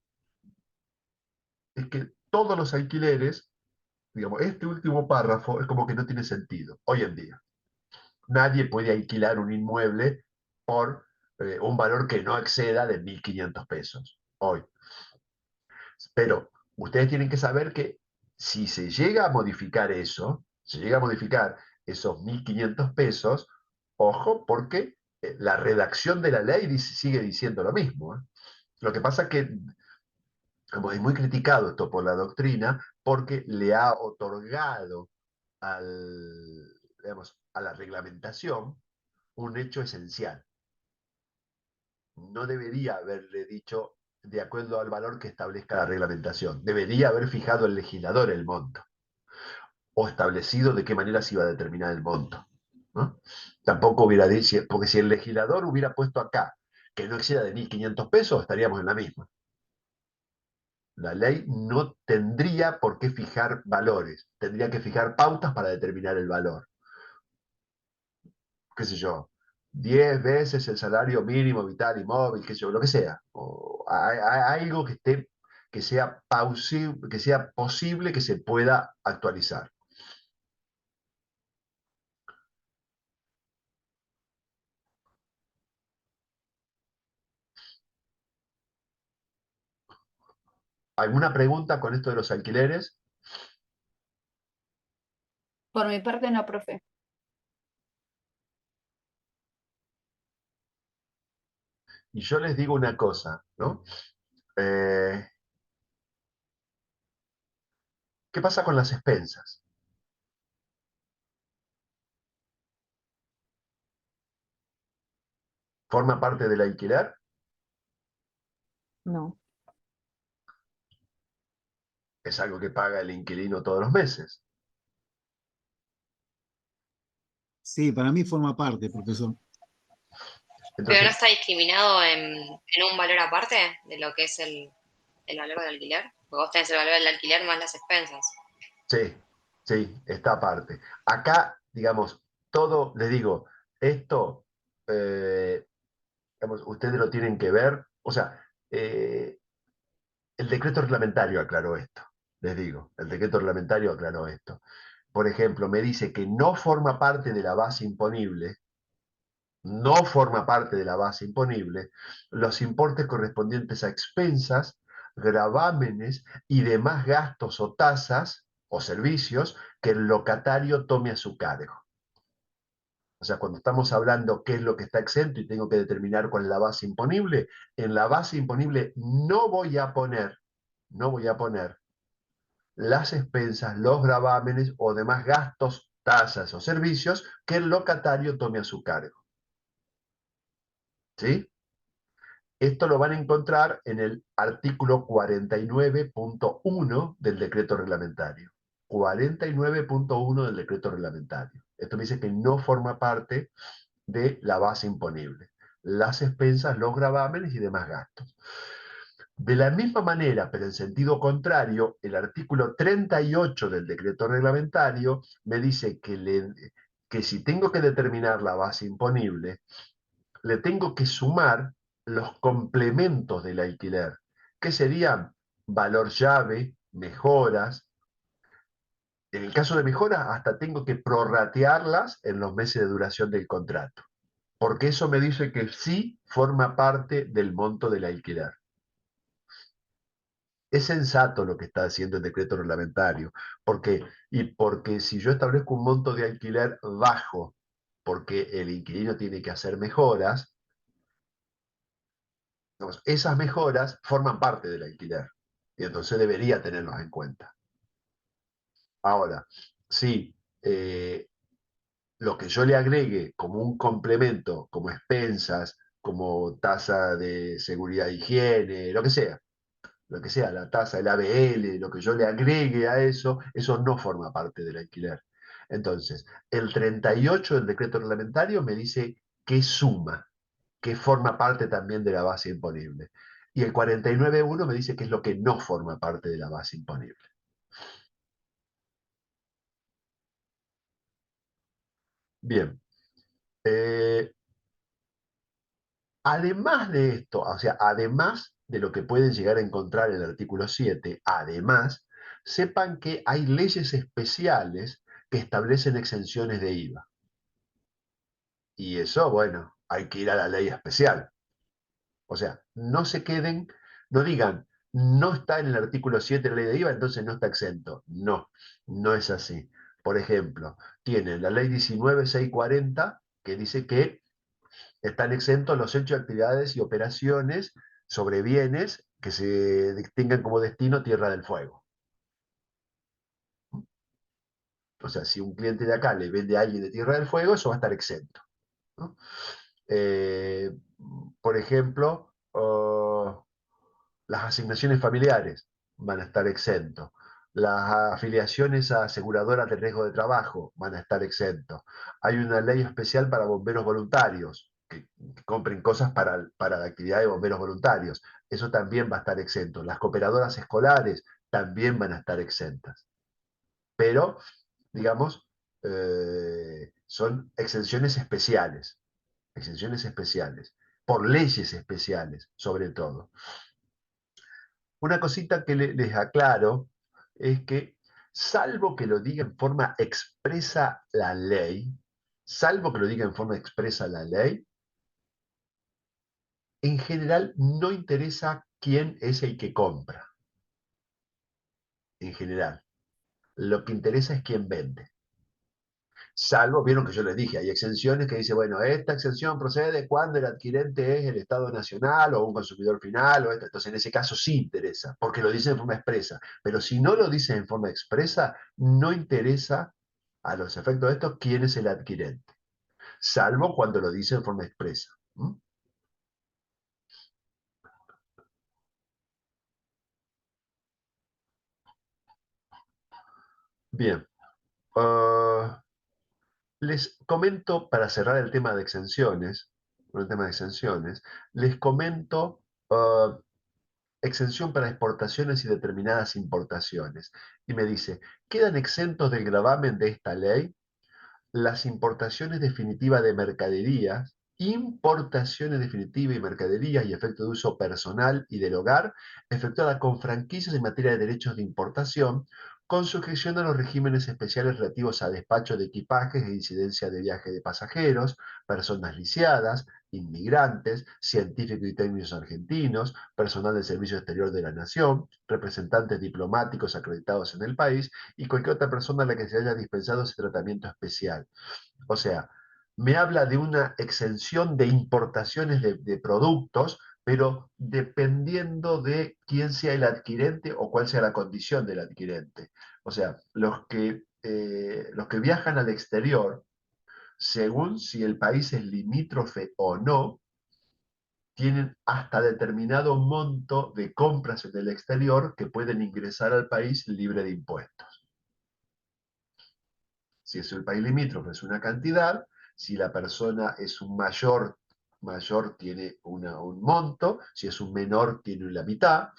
es que todos los alquileres, digamos, este último párrafo es como que no tiene sentido hoy en día. Nadie puede alquilar un inmueble por un valor que no exceda de 1.500 pesos hoy. Pero ustedes tienen que saber que si se llega a modificar eso, se llega a modificar esos 1.500 pesos, ojo, porque la redacción de la ley sigue diciendo lo mismo. Lo que pasa es que como es muy criticado esto por la doctrina, porque le ha otorgado digamos, a la reglamentación un hecho esencial. No debería haberle dicho de acuerdo al valor que establezca la reglamentación. Debería haber fijado el legislador el monto o establecido de qué manera se iba a determinar el monto, ¿no? Tampoco hubiera dicho, porque si el legislador hubiera puesto acá que no exceda de 1.500 pesos, estaríamos en la misma. La ley no tendría por qué fijar valores, tendría que fijar pautas para determinar el valor. Qué sé yo, 10 veces el salario mínimo vital y móvil, qué sé yo, lo que sea. O hay algo que sea posible que se pueda actualizar. ¿Alguna pregunta con esto de los alquileres? Por mi parte no, profe. Y yo les digo una cosa, ¿no? ¿Qué pasa con las expensas? ¿Forma parte del alquiler? No. Es algo que paga el inquilino todos los meses. Sí, para mí forma parte, profesor. Pero no Entonces, está discriminado en un valor aparte de lo que es el valor del alquiler. Porque vos tenés el valor del alquiler más las expensas. sí, sí, está aparte. Acá, digamos, todo, les digo, esto, digamos, ustedes lo tienen que ver, o sea, el decreto reglamentario aclaró esto, les digo, el decreto reglamentario aclaró esto. Por ejemplo, me dice que no forma parte de la base imponible, no forma parte de la base imponible, los importes correspondientes a expensas, gravámenes y demás gastos o tasas o servicios que el locatario tome a su cargo. O sea, cuando estamos hablando qué es lo que está exento y tengo que determinar cuál es la base imponible, en la base imponible no voy a poner las expensas, los gravámenes o demás gastos, tasas o servicios que el locatario tome a su cargo. ¿Sí? Esto lo van a encontrar en el artículo 49.1 del decreto reglamentario. 49.1 del decreto reglamentario. Esto me dice que no forma parte de la base imponible. Las expensas, los gravámenes y demás gastos. De la misma manera, pero en sentido contrario, el artículo 38 del decreto reglamentario me dice que si tengo que determinar la base imponible, le tengo que sumar los complementos del alquiler, que serían valor llave, mejoras. En el caso de mejoras, hasta tengo que prorratearlas en los meses de duración del contrato, porque eso me dice que sí forma parte del monto del alquiler. Es sensato lo que está haciendo el decreto reglamentario. ¿Por qué? Y porque si yo establezco un monto de alquiler bajo, porque el inquilino tiene que hacer mejoras, digamos, esas mejoras forman parte del alquiler. Y entonces debería tenerlos en cuenta. Ahora, si lo que yo le agregue como un complemento, como expensas, como tasa de seguridad e higiene, lo que sea, la tasa, el ABL, lo que yo le agregue a eso, eso no forma parte del alquiler. Entonces, el 38 del decreto reglamentario me dice que suma, que forma parte también de la base imponible. Y el 49.1 me dice que es lo que no forma parte de la base imponible. Bien. Además de esto, o sea, además de lo que pueden llegar a encontrar en el artículo 7, además, sepan que hay leyes especiales que establecen exenciones de IVA. Y eso, bueno, hay que ir a la ley especial. O sea, no se queden, no digan, no está en el artículo 7 de la ley de IVA, entonces no está exento. No, no es así. Por ejemplo, tienen la ley 19.640 que dice que están exentos los hechos, actividades y operaciones sobre bienes que se tengan como destino Tierra del Fuego. O sea, si un cliente de acá le vende a alguien de Tierra del Fuego, eso va a estar exento, ¿no? Eh, por ejemplo, las asignaciones familiares van a estar exentos. Las afiliaciones a aseguradoras de riesgo de trabajo van a estar exentos. Hay una ley especial para bomberos voluntarios, que compren cosas para la actividad de bomberos voluntarios. Eso también va a estar exento. Las cooperadoras escolares también van a estar exentas. Pero, digamos, son exenciones especiales, por leyes especiales, sobre todo. Una cosita que les aclaro es que, salvo que lo diga en forma expresa la ley, salvo que lo diga en forma expresa la ley, en general no interesa quién es el que compra. En general, lo que interesa es quién vende. Salvo, vieron que yo les dije, hay exenciones que dice, bueno, esta exención procede cuando el adquirente es el Estado Nacional o un consumidor final, o esto. Entonces en ese caso sí interesa, porque lo dice en forma expresa. Pero si no lo dice en forma expresa, no interesa a los efectos de esto quién es el adquirente, salvo cuando lo dice en forma expresa. ¿Mm? Bien. Les comento, para cerrar el tema de exenciones, les comento exención para exportaciones y determinadas importaciones. Y me dice, quedan exentos del gravamen de esta ley las importaciones definitivas de mercaderías, importaciones definitivas y mercaderías y efecto de uso personal y del hogar, efectuadas con franquicias en materia de derechos de importación, con sujeción a los regímenes especiales relativos a despacho de equipajes e incidencia de viaje de pasajeros, personas lisiadas, inmigrantes, científicos y técnicos argentinos, personal del Servicio Exterior de la Nación, representantes diplomáticos acreditados en el país y cualquier otra persona a la que se haya dispensado ese tratamiento especial. O sea, me habla de una exención de importaciones de productos, pero dependiendo de quién sea el adquirente o cuál sea la condición del adquirente. O sea, los que viajan al exterior, según si el país es limítrofe o no, tienen hasta determinado monto de compras en el exterior que pueden ingresar al país libre de impuestos. Si es el país limítrofe es una cantidad, si la persona es un mayor tiene un monto, si es un menor tiene la mitad,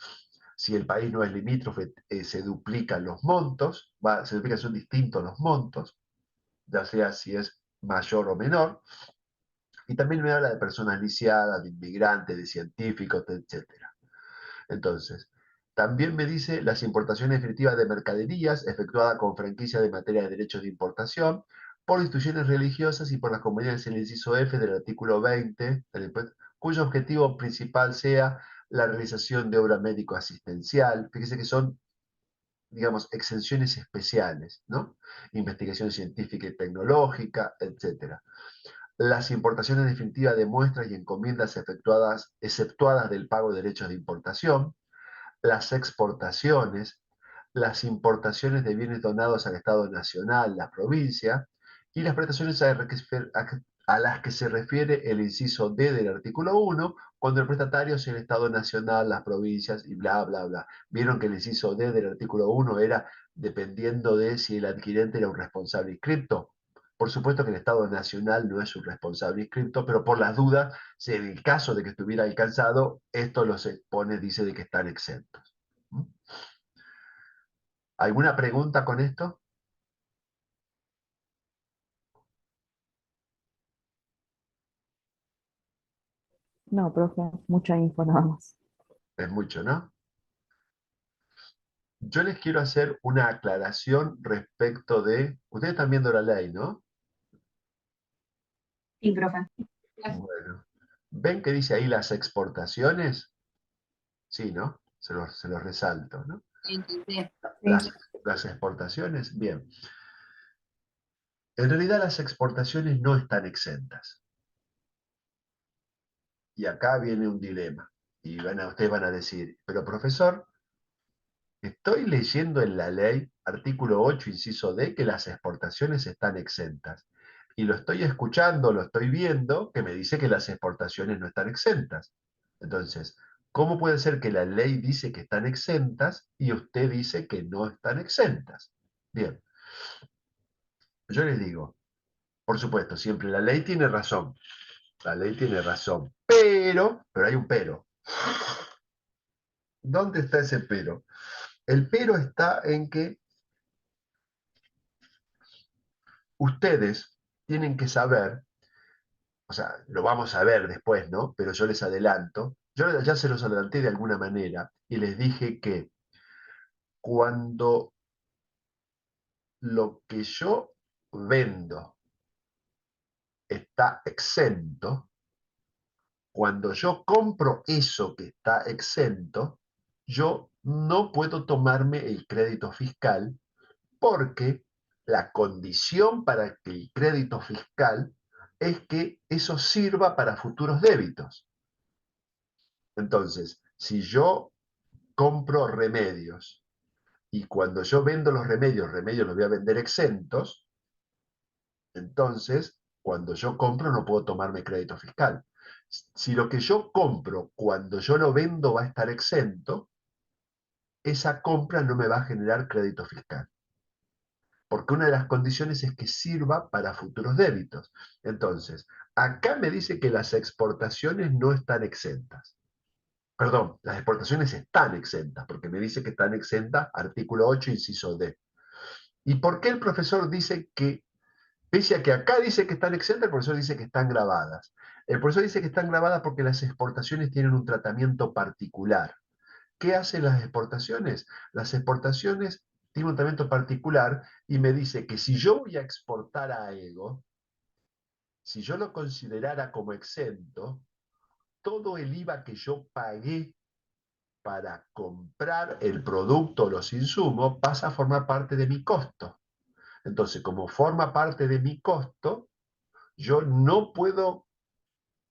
si el país no es limítrofe se duplican los montos, son distintos los montos, ya sea si es mayor o menor, y también me habla de personas lisiadas, de inmigrantes, de científicos, etc. Entonces, también me dice las importaciones definitivas de mercaderías efectuadas con franquicia de materia de derechos de importación por instituciones religiosas y por las comunidades en el inciso F del artículo 20, cuyo objetivo principal sea la realización de obra médico-asistencial. Fíjese que son, digamos, exenciones especiales, ¿no? Investigación científica y tecnológica, etc. Las importaciones definitivas de muestras y encomiendas exceptuadas del pago de derechos de importación, las exportaciones, las importaciones de bienes donados al Estado Nacional, la provincia, y las prestaciones a las que se refiere el inciso D del artículo 1, cuando el prestatario es el Estado Nacional, las provincias y bla, bla, bla. Vieron que el inciso D del artículo 1 era dependiendo de si el adquirente era un responsable inscripto. Por supuesto que el Estado Nacional no es un responsable inscripto, pero por las dudas, si en el caso de que estuviera alcanzado, esto los expone, dice de que están exentos. ¿Mm? ¿Alguna pregunta con esto? No, profe, mucha info nada más. Es mucho, ¿no? Yo les quiero hacer una aclaración respecto de... Ustedes están viendo la ley, ¿no? Sí, profe. Bueno. ¿Ven que dice ahí las exportaciones? Sí, ¿no? Se los resalto, ¿no? Entendés. Las, las exportaciones, bien. En realidad las exportaciones no están exentas. Y acá viene un dilema. Y ustedes van a decir, pero profesor, estoy leyendo en la ley, artículo 8, inciso D, que las exportaciones están exentas. Y lo estoy escuchando, lo estoy viendo, que me dice que las exportaciones no están exentas. Entonces, ¿cómo puede ser que la ley dice que están exentas y usted dice que no están exentas? Bien, yo les digo, por supuesto, siempre la ley tiene razón. La ley tiene razón. Pero hay un pero. ¿Dónde está ese pero? El pero está en que ustedes tienen que saber, o sea, lo vamos a ver después, ¿no? Pero yo les adelanto, yo ya se los adelanté de alguna manera y les dije que cuando lo que yo vendo está exento, cuando yo compro eso que está exento, yo no puedo tomarme el crédito fiscal porque la condición para que el crédito fiscal es que eso sirva para futuros débitos. Entonces, si yo compro remedios y cuando yo vendo los remedios los voy a vender exentos, entonces, cuando yo compro no puedo tomarme crédito fiscal. Si lo que yo compro cuando yo lo vendo va a estar exento, esa compra no me va a generar crédito fiscal. Porque una de las condiciones es que sirva para futuros débitos. Entonces, acá me dice que las exportaciones no están exentas. Perdón, las exportaciones están exentas, porque me dice que están exentas, artículo 8, inciso D. ¿Y por qué el profesor dice que, pese a que acá dice que están exentas, el profesor dice que están grabadas? El profesor dice que están grabadas porque las exportaciones tienen un tratamiento particular. ¿Qué hacen las exportaciones? Las exportaciones tienen un tratamiento particular y me dice que si yo voy a exportar a Ego, si yo lo considerara como exento, todo el IVA que yo pagué para comprar el producto o los insumos pasa a formar parte de mi costo. Entonces, como forma parte de mi costo, yo no puedo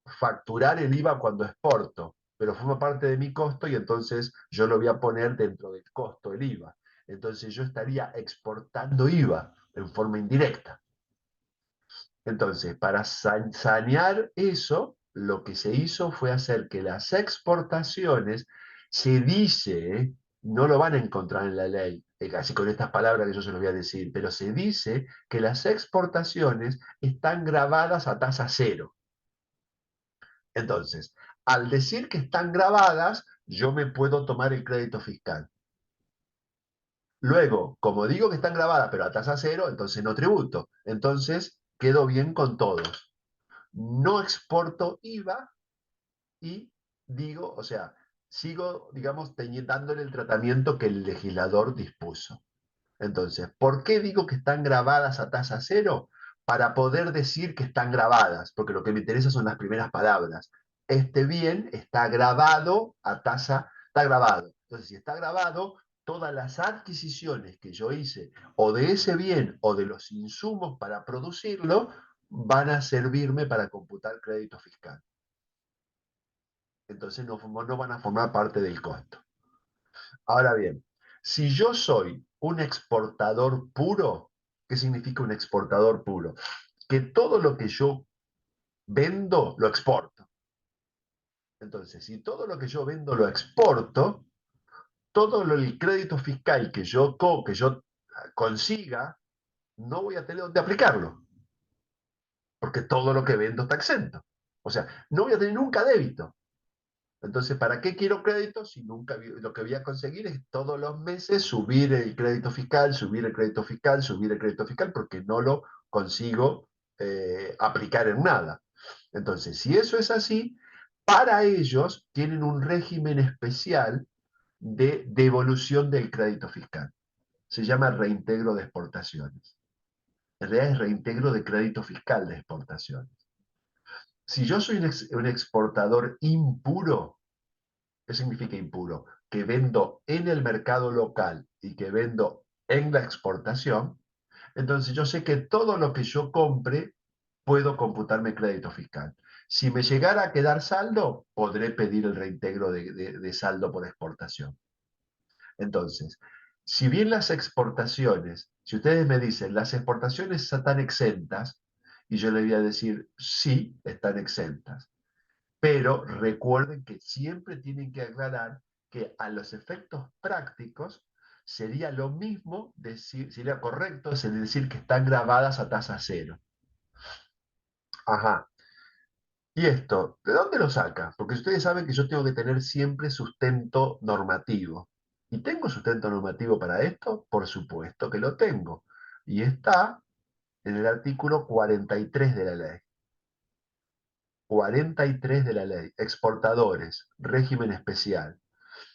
facturar el IVA cuando exporto, pero forma parte de mi costo y entonces yo lo voy a poner dentro del costo, el IVA. Entonces yo estaría exportando IVA en forma indirecta. Entonces, para sanear eso, lo que se hizo fue hacer que las exportaciones, se dice, no lo van a encontrar en la ley, así con estas palabras que yo se los voy a decir, pero se dice que las exportaciones están grabadas a tasa cero. Entonces, al decir que están grabadas, yo me puedo tomar el crédito fiscal. Luego, como digo que están grabadas pero a tasa cero, entonces no tributo. Entonces, quedo bien con todos. No exporto IVA y digo, o sea, sigo, digamos, dándole el tratamiento que el legislador dispuso. Entonces, ¿por qué digo que están grabadas a tasa cero? Para poder decir que están grabadas, porque lo que me interesa son las primeras palabras. Este bien está grabado a tasa, está grabado. Entonces, si está grabado, todas las adquisiciones que yo hice, o de ese bien, o de los insumos para producirlo, van a servirme para computar crédito fiscal. Entonces, no van a formar parte del costo. Ahora bien, Si yo soy un exportador puro, ¿qué significa un exportador puro? Que todo lo que yo vendo lo exporto. Entonces, si todo lo que yo vendo lo exporto, todo el crédito fiscal que yo consiga, no voy a tener dónde aplicarlo, porque todo lo que vendo está exento. O sea, no voy a tener nunca débito. Entonces, ¿para qué quiero crédito si nunca lo que voy a conseguir es todos los meses subir el crédito fiscal, subir el crédito fiscal, subir el crédito fiscal, porque no lo consigo aplicar en nada? Entonces, si eso es así, para ellos tienen un régimen especial de devolución del crédito fiscal. Se llama reintegro de exportaciones. En realidad es reintegro de crédito fiscal de exportaciones. Si yo soy un exportador impuro, ¿qué significa impuro? Que vendo en el mercado local y que vendo en la exportación, entonces yo sé que todo lo que yo compre puedo computarme crédito fiscal. Si me llegara a quedar saldo, podré pedir el reintegro de saldo por exportación. Entonces, si bien las exportaciones, si ustedes me dicen, las exportaciones están exentas, y yo le voy a decir, sí, están exentas. Pero recuerden que siempre tienen que aclarar que a los efectos prácticos sería lo mismo, sería correcto decir que están grabadas a tasa cero. Ajá. ¿Y esto? ¿De dónde lo saca? Porque ustedes saben que yo tengo que tener siempre sustento normativo. ¿Y tengo sustento normativo para esto? Por supuesto que lo tengo. Y está en el artículo 43 de la ley. 43 de la ley. Exportadores, régimen especial.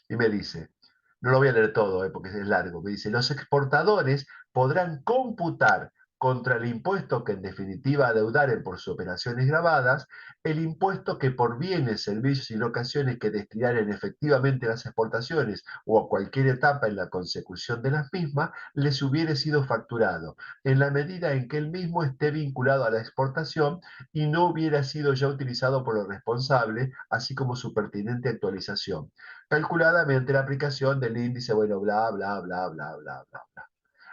Y me dice, no lo voy a leer todo, porque es largo, me dice, los exportadores podrán computar contra el impuesto que en definitiva adeudaren por sus operaciones grabadas, el impuesto que por bienes, servicios y locaciones que destinaren efectivamente a las exportaciones o a cualquier etapa en la consecución de las mismas, les hubiere sido facturado, en la medida en que el mismo esté vinculado a la exportación y no hubiera sido ya utilizado por el responsable, así como su pertinente actualización calculada mediante la aplicación del índice, bueno, bla, bla, bla, bla, bla, bla, bla.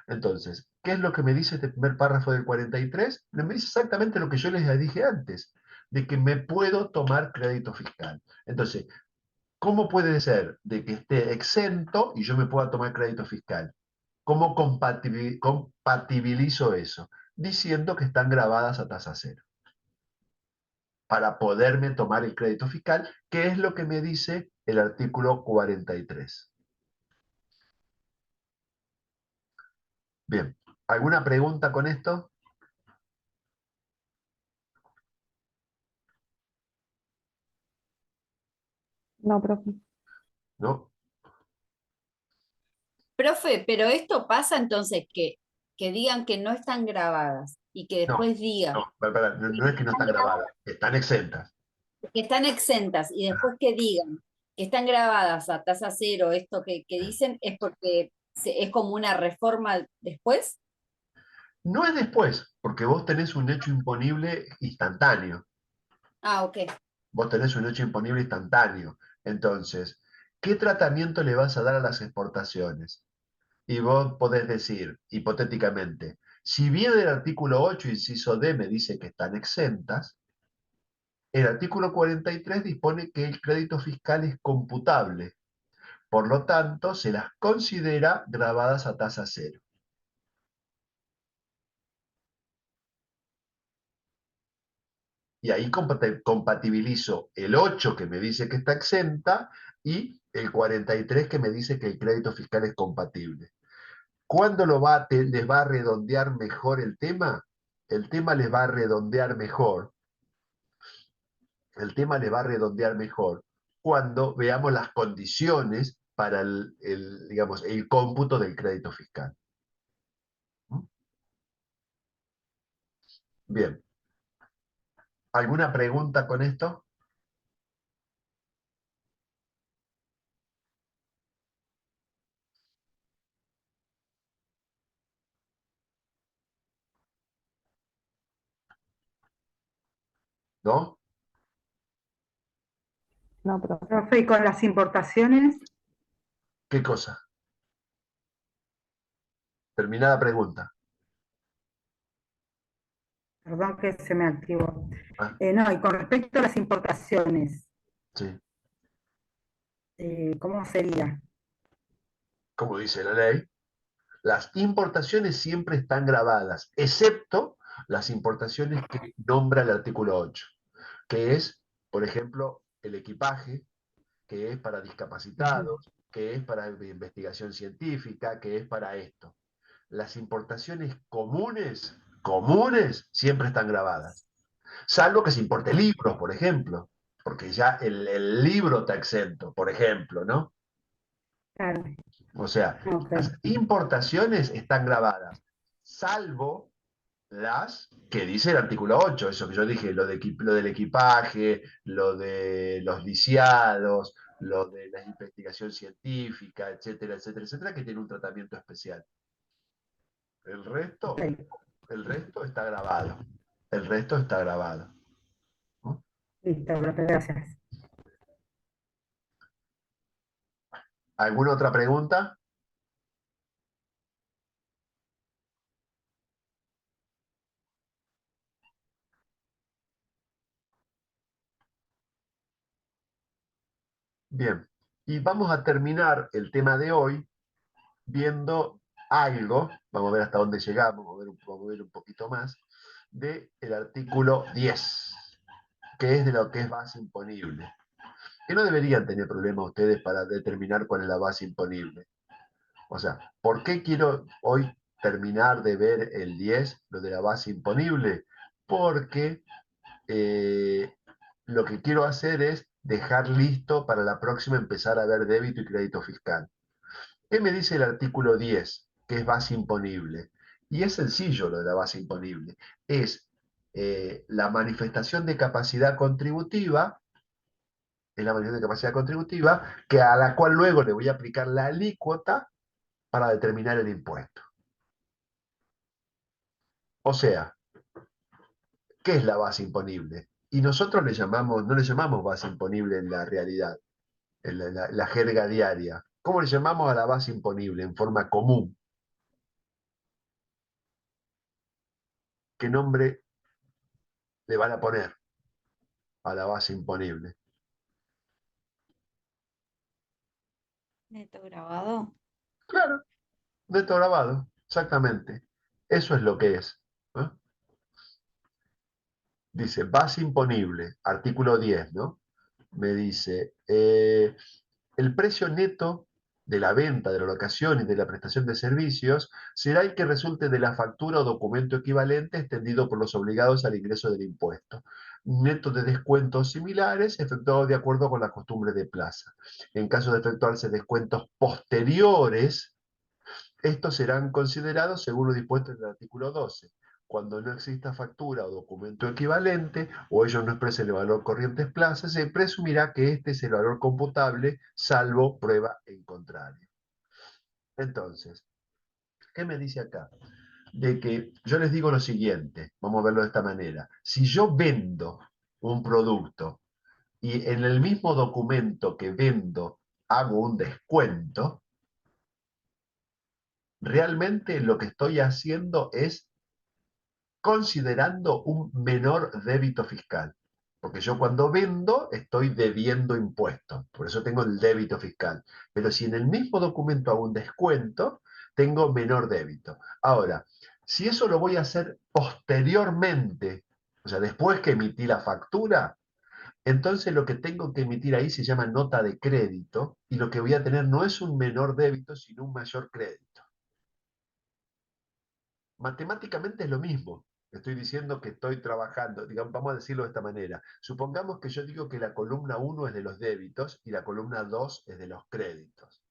Entonces, ¿qué es lo que me dice este primer párrafo del 43? Me dice exactamente lo que yo les dije antes, de que me puedo tomar crédito fiscal. Entonces, ¿cómo puede ser de que esté exento y yo me pueda tomar crédito fiscal? ¿Cómo compatibilizo eso? Diciendo que están grabadas a tasa cero, para poderme tomar el crédito fiscal, que es lo que me dice el artículo 43. Bien, ¿alguna pregunta con esto? No, profe. ¿No? Profe, pero esto pasa entonces que digan que no están grabadas y que No, después digan no es que no están están grabadas, están exentas. que están exentas y después que digan que están grabadas a tasa cero, esto que dicen es porque es como una reforma después. No es después, porque vos tenés un hecho imponible instantáneo. Ah, ok. Vos tenés un hecho imponible instantáneo. Entonces, ¿qué tratamiento le vas a dar a las exportaciones? Y vos podés decir, hipotéticamente, si bien el artículo 8, inciso D, me dice que están exentas, el artículo 43 dispone que el crédito fiscal es computable. Por lo tanto, se las considera grabadas a tasa cero. Y ahí compatibilizo el 8 que me dice que está exenta y el 43 que me dice que el crédito fiscal es compatible. ¿Cuándo les va a redondear mejor el tema? El tema les va a redondear mejor. El tema les va a redondear mejor cuando veamos las condiciones para digamos, el cómputo del crédito fiscal. ¿Mm? Bien. ¿Alguna pregunta con esto? ¿No? No, profe. Profe, ¿y con las importaciones? ¿Qué cosa? Terminada pregunta. Perdón que se me activó. Ah, No, y con respecto a las importaciones, sí. ¿cómo sería? Como dice la ley, las importaciones siempre están grabadas, excepto las importaciones que nombra el artículo 8, que es, por ejemplo, el equipaje, que es para Ujú. discapacitados, que es para investigación científica, que es para esto. Las importaciones comunes, siempre están grabadas. Salvo que se importe libros, por ejemplo, porque ya el libro está exento, por ejemplo, ¿no? Claro, O sea, ok. las importaciones están grabadas, salvo las que dice el artículo 8, eso que yo dije, lo del equipaje, lo de los lisiados, lo de la investigación científica, etcétera, etcétera, etcétera, que tiene un tratamiento especial. El resto, Ok, el resto está grabado. El resto está grabado. ¿No? listo, profe, gracias. ¿Alguna otra pregunta? Bien. Y vamos a terminar el tema de hoy viendo algo, vamos a ver hasta dónde llegamos, vamos a ver un poquito más, del artículo 10, que es de lo que es base imponible. Que no deberían tener problema ustedes para determinar cuál es la base imponible. O sea, ¿por qué quiero hoy terminar de ver el 10, lo de la base imponible? Porque lo que quiero hacer es dejar listo para la próxima empezar a ver débito y crédito fiscal. ¿Qué me dice el artículo 10, que es base imponible? Y es sencillo lo de la base imponible. Es la manifestación de capacidad contributiva, es la manifestación de capacidad contributiva, que a la cual luego le voy a aplicar la alícuota para determinar el impuesto. O sea, ¿qué es la base imponible? Y nosotros no le llamamos base imponible en la realidad, en la jerga diaria. ¿Cómo le llamamos a la base imponible en forma común? ¿Qué nombre le van a poner a la base imponible? Neto grabado. Claro, neto grabado, exactamente. Eso es lo que es. ¿No? Dice, base imponible, artículo 10, ¿no? Me dice, el precio neto de la venta, de la locación y de la prestación de servicios será el que resulte de la factura o documento equivalente extendido por los obligados al ingreso del impuesto. Neto de descuentos similares efectuados de acuerdo con la costumbre de plaza. En caso de efectuarse descuentos posteriores, estos serán considerados según lo dispuesto en el artículo 12. Cuando no exista factura o documento equivalente, o ellos no expresen el valor corrientes plaza, se presumirá que este es el valor computable, salvo prueba en contrario. Entonces, ¿qué me dice acá? De que yo les digo lo siguiente, vamos a verlo de esta manera. Si yo vendo un producto y en el mismo documento que vendo hago un descuento, realmente lo que estoy haciendo es considerando un menor débito fiscal. Porque yo cuando vendo estoy debiendo impuestos, por eso tengo el débito fiscal. Pero si en el mismo documento hago un descuento, tengo menor débito. Ahora, si eso lo voy a hacer posteriormente, o sea, después que emití la factura, entonces lo que tengo que emitir ahí se llama nota de crédito y lo que voy a tener no es un menor débito, sino un mayor crédito. Matemáticamente es lo mismo. Estoy diciendo que estoy trabajando, digamos, vamos a decirlo de esta manera. Supongamos que yo digo que la columna 1 es de los débitos y la columna 2 es de los créditos,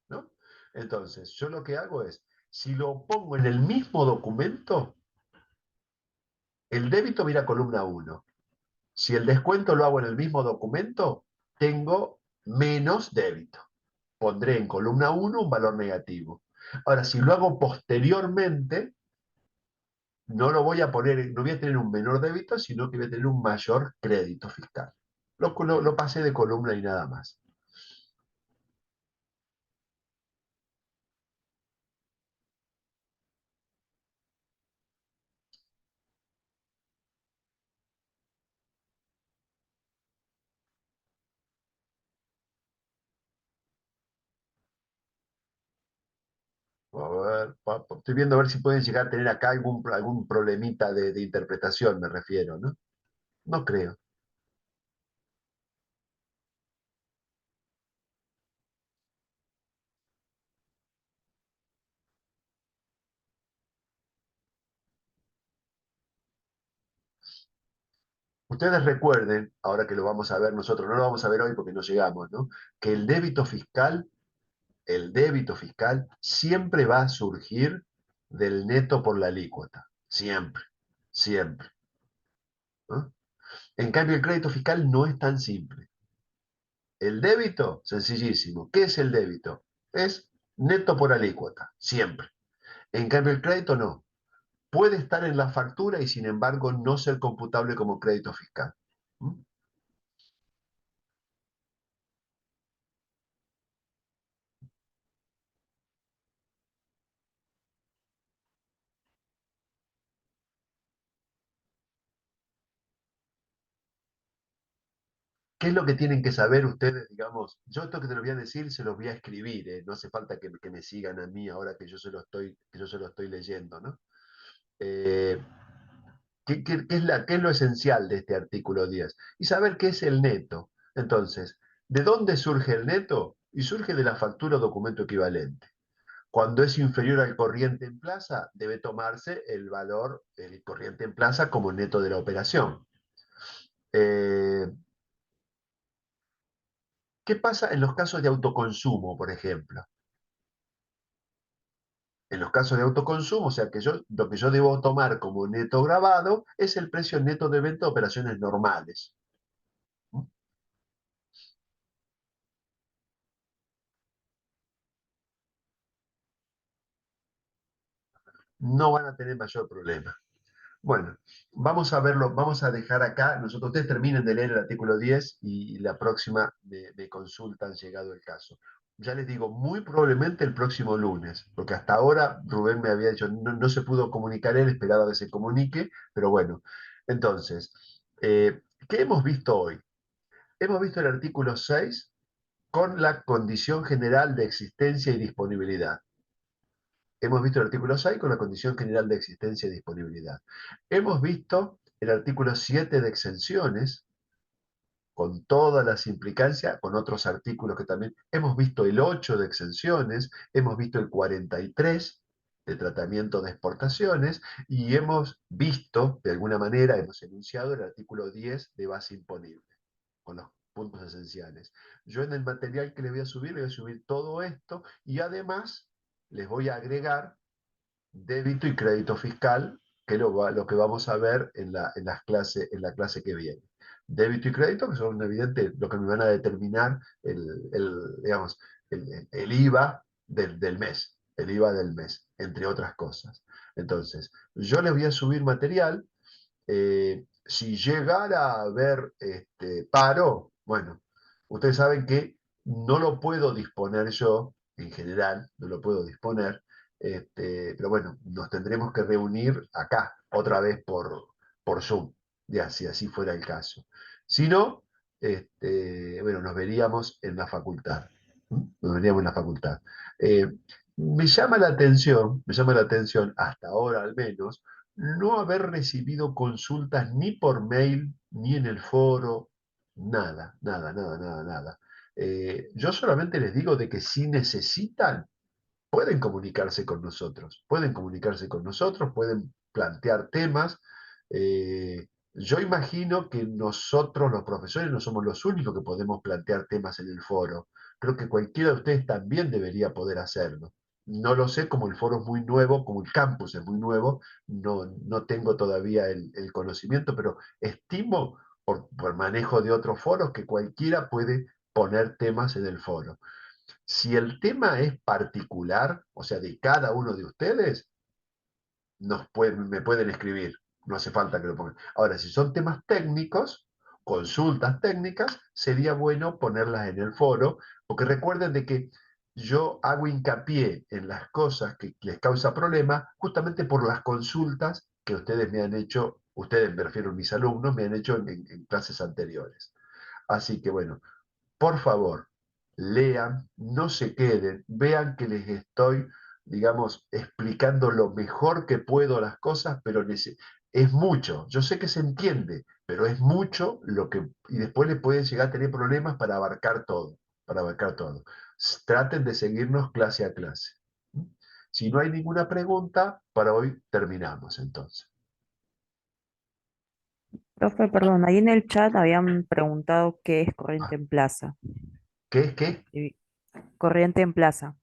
¿no? Entonces, yo lo que hago es, si lo pongo en el mismo documento, el débito mira columna 1. Si el descuento lo hago en el mismo documento, tengo menos débito. Pondré en columna 1 un valor negativo. Ahora, si lo hago posteriormente, no lo voy a poner, no voy a tener un menor débito, sino que voy a tener un mayor crédito fiscal. Lo pasé de columna y nada más. A ver, estoy viendo a ver si pueden llegar a tener acá algún problemita de interpretación, me refiero, ¿no? No creo. Ustedes recuerden, ahora que lo vamos a ver nosotros, no lo vamos a ver hoy porque no llegamos, ¿no? Que el débito fiscal siempre va a surgir del neto por la alícuota. Siempre, siempre. ¿No? En cambio, el crédito fiscal no es tan simple. El débito, sencillísimo. ¿Qué es el débito? Es neto por alícuota, siempre. En cambio, el crédito no. Puede estar en la factura y sin embargo no ser computable como crédito fiscal. ¿Mm? ¿Qué es lo que tienen que saber ustedes? Digamos, yo esto que te lo voy a decir se los voy a escribir, no hace falta que me sigan a mí ahora que yo se lo estoy leyendo, ¿no? Eh, ¿qué es lo esencial de este artículo 10? Y saber qué es el neto. Entonces, ¿de dónde surge el neto? Y surge de la factura o documento equivalente. Cuando es inferior al corriente en plaza, debe tomarse el valor del corriente en plaza como neto de la operación. Eh, ¿Qué pasa en los casos de autoconsumo, por ejemplo? En los casos de autoconsumo, o sea que lo que yo debo tomar como neto grabado es el precio neto de venta de operaciones normales. ¿Mm? No van a tener mayor problema. Bueno, vamos a verlo, vamos a dejar acá. Ustedes terminen de leer el artículo 10 y la próxima me consultan llegado el caso. Ya les digo, muy probablemente el próximo lunes, porque hasta ahora Rubén me había dicho, no se pudo comunicar él, esperaba que se comunique, pero bueno. Entonces, ¿qué hemos visto hoy? Hemos visto el artículo 6 con la condición general de existencia y disponibilidad. Hemos visto el artículo 6 con la condición general de existencia y disponibilidad. Hemos visto el artículo 7 de exenciones, con todas las implicancias, con otros artículos que también. Hemos visto el 8 de exenciones, hemos visto el 43 de tratamiento de exportaciones y hemos visto, de alguna manera, hemos enunciado el artículo 10 de base imponible, con los puntos esenciales. Yo en el material que les voy a subir, les voy a subir todo esto y además les voy a agregar débito y crédito fiscal, que es lo que vamos a ver en la clase que viene. Débito y crédito, que son evidente lo que me van a determinar digamos, el IVA del mes, el IVA del mes, entre otras cosas. Entonces, yo les voy a subir material. Si llegara a haber paro, bueno, ustedes saben que no lo puedo disponer yo, en general, no lo puedo disponer, pero bueno, nos tendremos que reunir acá, otra vez por Zoom, ya, si así fuera el caso. Si no, bueno, nos veríamos en la facultad. Nos veríamos en la facultad. Eh, me llama la atención, hasta ahora al menos, no haber recibido consultas ni por mail, ni en el foro, nada, nada, nada, nada, nada. Yo solamente les digo de que si necesitan, pueden comunicarse con nosotros, pueden plantear temas. Yo imagino que nosotros, los profesores, no somos los únicos que podemos plantear temas en el foro. Creo que cualquiera de ustedes también debería poder hacerlo. No lo sé, como el foro es muy nuevo, como el campus es muy nuevo, no tengo todavía el conocimiento, pero estimo por manejo de otros foros que cualquiera puede poner temas en el foro. Si el tema es particular, o sea, de cada uno de ustedes, me pueden escribir, no hace falta que lo pongan. Ahora, si son temas técnicos, consultas técnicas, sería bueno ponerlas en el foro, porque recuerden de que yo hago hincapié en las cosas que les causa problema justamente por las consultas que ustedes me han hecho, ustedes me refiero a mis alumnos, me han hecho en clases anteriores. Así que bueno, por favor, lean, no se queden, vean que les estoy digamos, explicando lo mejor que puedo las cosas, pero es mucho. Yo sé que se entiende, pero es mucho lo que, y después le pueden llegar a tener problemas para abarcar todo, para abarcar todo. Traten de seguirnos clase a clase. Si no hay ninguna pregunta, para hoy terminamos entonces. Profe, perdón, ahí en el chat habían preguntado qué es corriente en plaza. ¿Qué es qué? Corriente en plaza.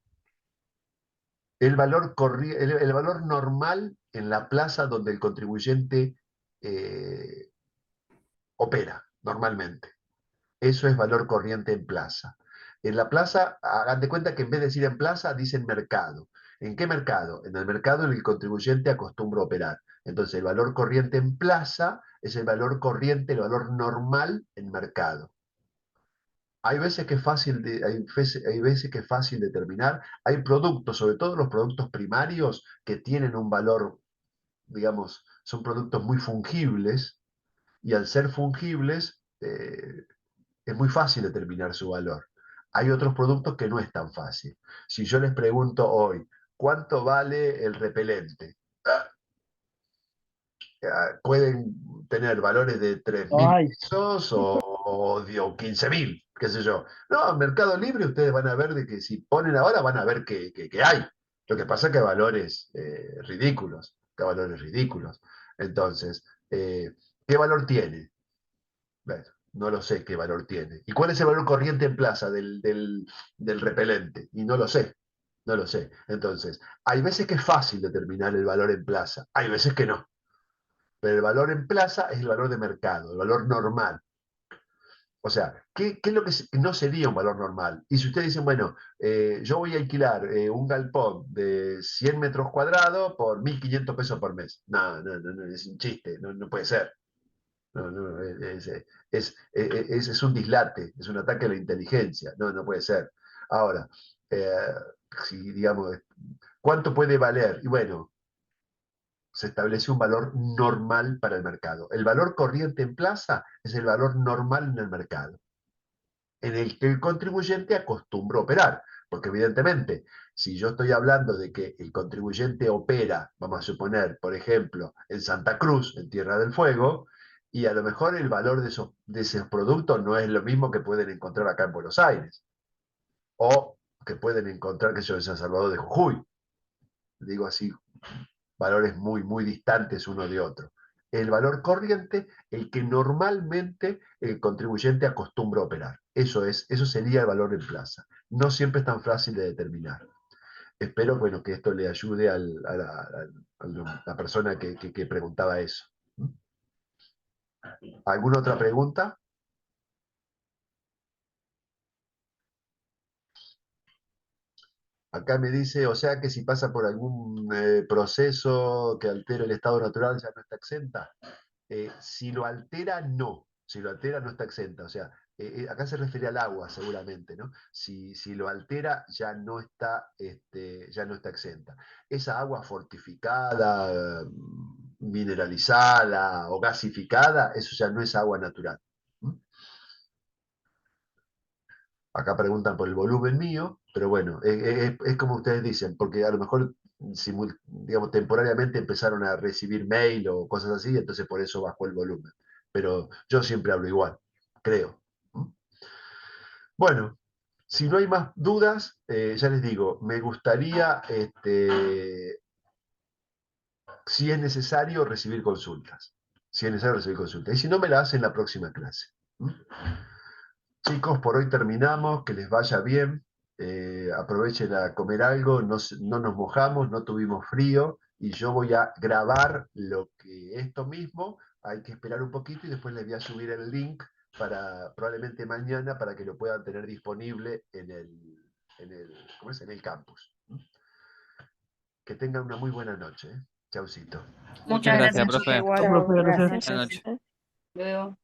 El valor, el valor normal en la plaza donde el contribuyente opera normalmente. Eso es valor corriente en plaza. En la plaza, hagan de cuenta que en vez de decir en plaza, dicen mercado. ¿En qué mercado? En el mercado en el contribuyente acostumbra a operar. Entonces, el valor corriente en plaza es el valor corriente, el valor normal en mercado. Hay veces que es fácil hay veces que es fácil determinar. Hay productos, sobre todo los productos primarios, que tienen un valor, digamos, son productos muy fungibles, y al ser fungibles, es muy fácil determinar su valor. Hay otros productos que no es tan fácil. Si yo les pregunto hoy, ¿cuánto vale el repelente? Pueden tener valores de 3.000 Ay, pesos o 15.000, qué sé yo. No, en Mercado Libre ustedes van a ver de que si ponen ahora van a ver que hay. Lo que pasa es que hay valores ridículos, que hay valores ridículos. Entonces, ¿qué valor tiene? Bueno, no lo sé qué valor tiene. ¿Y cuál es el valor corriente en plaza del repelente? Y no lo sé, no lo sé. Entonces, hay veces que es fácil determinar el valor en plaza, hay veces que no. Pero el valor en plaza es el valor de mercado, el valor normal. O sea, ¿qué es lo que no sería un valor normal? Y si ustedes dicen, bueno, yo voy a alquilar un galpón de 100 metros cuadrados por 1.500 pesos por mes. No, no, no, no, es un chiste, no, no puede ser. No, no, es un dislate, es un ataque a la inteligencia. No, no puede ser. Ahora, eh, si digamos, ¿cuánto puede valer? Y bueno, se establece un valor normal para el mercado. El valor corriente en plaza es el valor normal en el mercado, en el que el contribuyente acostumbra a operar. Porque evidentemente, si yo estoy hablando de que el contribuyente opera, vamos a suponer, por ejemplo, en Santa Cruz, en Tierra del Fuego, y a lo mejor el valor de esos productos no es lo mismo que pueden encontrar acá en Buenos Aires, o que pueden encontrar, que yo, en San Salvador de Jujuy. Digo así, valores muy, muy distantes uno de otro. El valor corriente, el que normalmente el contribuyente acostumbra a operar. Eso sería el valor en plaza. No siempre es tan fácil de determinar. Espero, bueno, que esto le ayude a la persona que preguntaba eso. ¿Alguna otra pregunta? Acá me dice, o sea que si pasa por algún proceso que altere el estado natural ya no está exenta. Si lo altera, no. Si lo altera, no está exenta. O sea, acá se refiere al agua, seguramente, ¿no? Si lo altera, ya no está exenta. Esa agua fortificada, mineralizada o gasificada, eso ya no es agua natural. Acá preguntan por el volumen mío, pero bueno, es como ustedes dicen, porque a lo mejor, digamos, temporariamente empezaron a recibir mail o cosas así, entonces por eso bajó el volumen. Pero yo siempre hablo igual, creo. Bueno, si no hay más dudas, ya les digo, me gustaría, si es necesario, recibir consultas. Si es necesario, recibir consultas. Y si no, me la hacen en la próxima clase. Chicos, por hoy terminamos, que les vaya bien, aprovechen a comer algo, no nos mojamos, no tuvimos frío, y yo voy a grabar esto mismo, hay que esperar un poquito y después les voy a subir el link probablemente mañana para que lo puedan tener disponible ¿cómo es? En el campus. Que tengan una muy buena noche. Chaucito. Muchas gracias, gracias, profe. chicos. profe, gracias. Gracias. Buenas noches. Luego.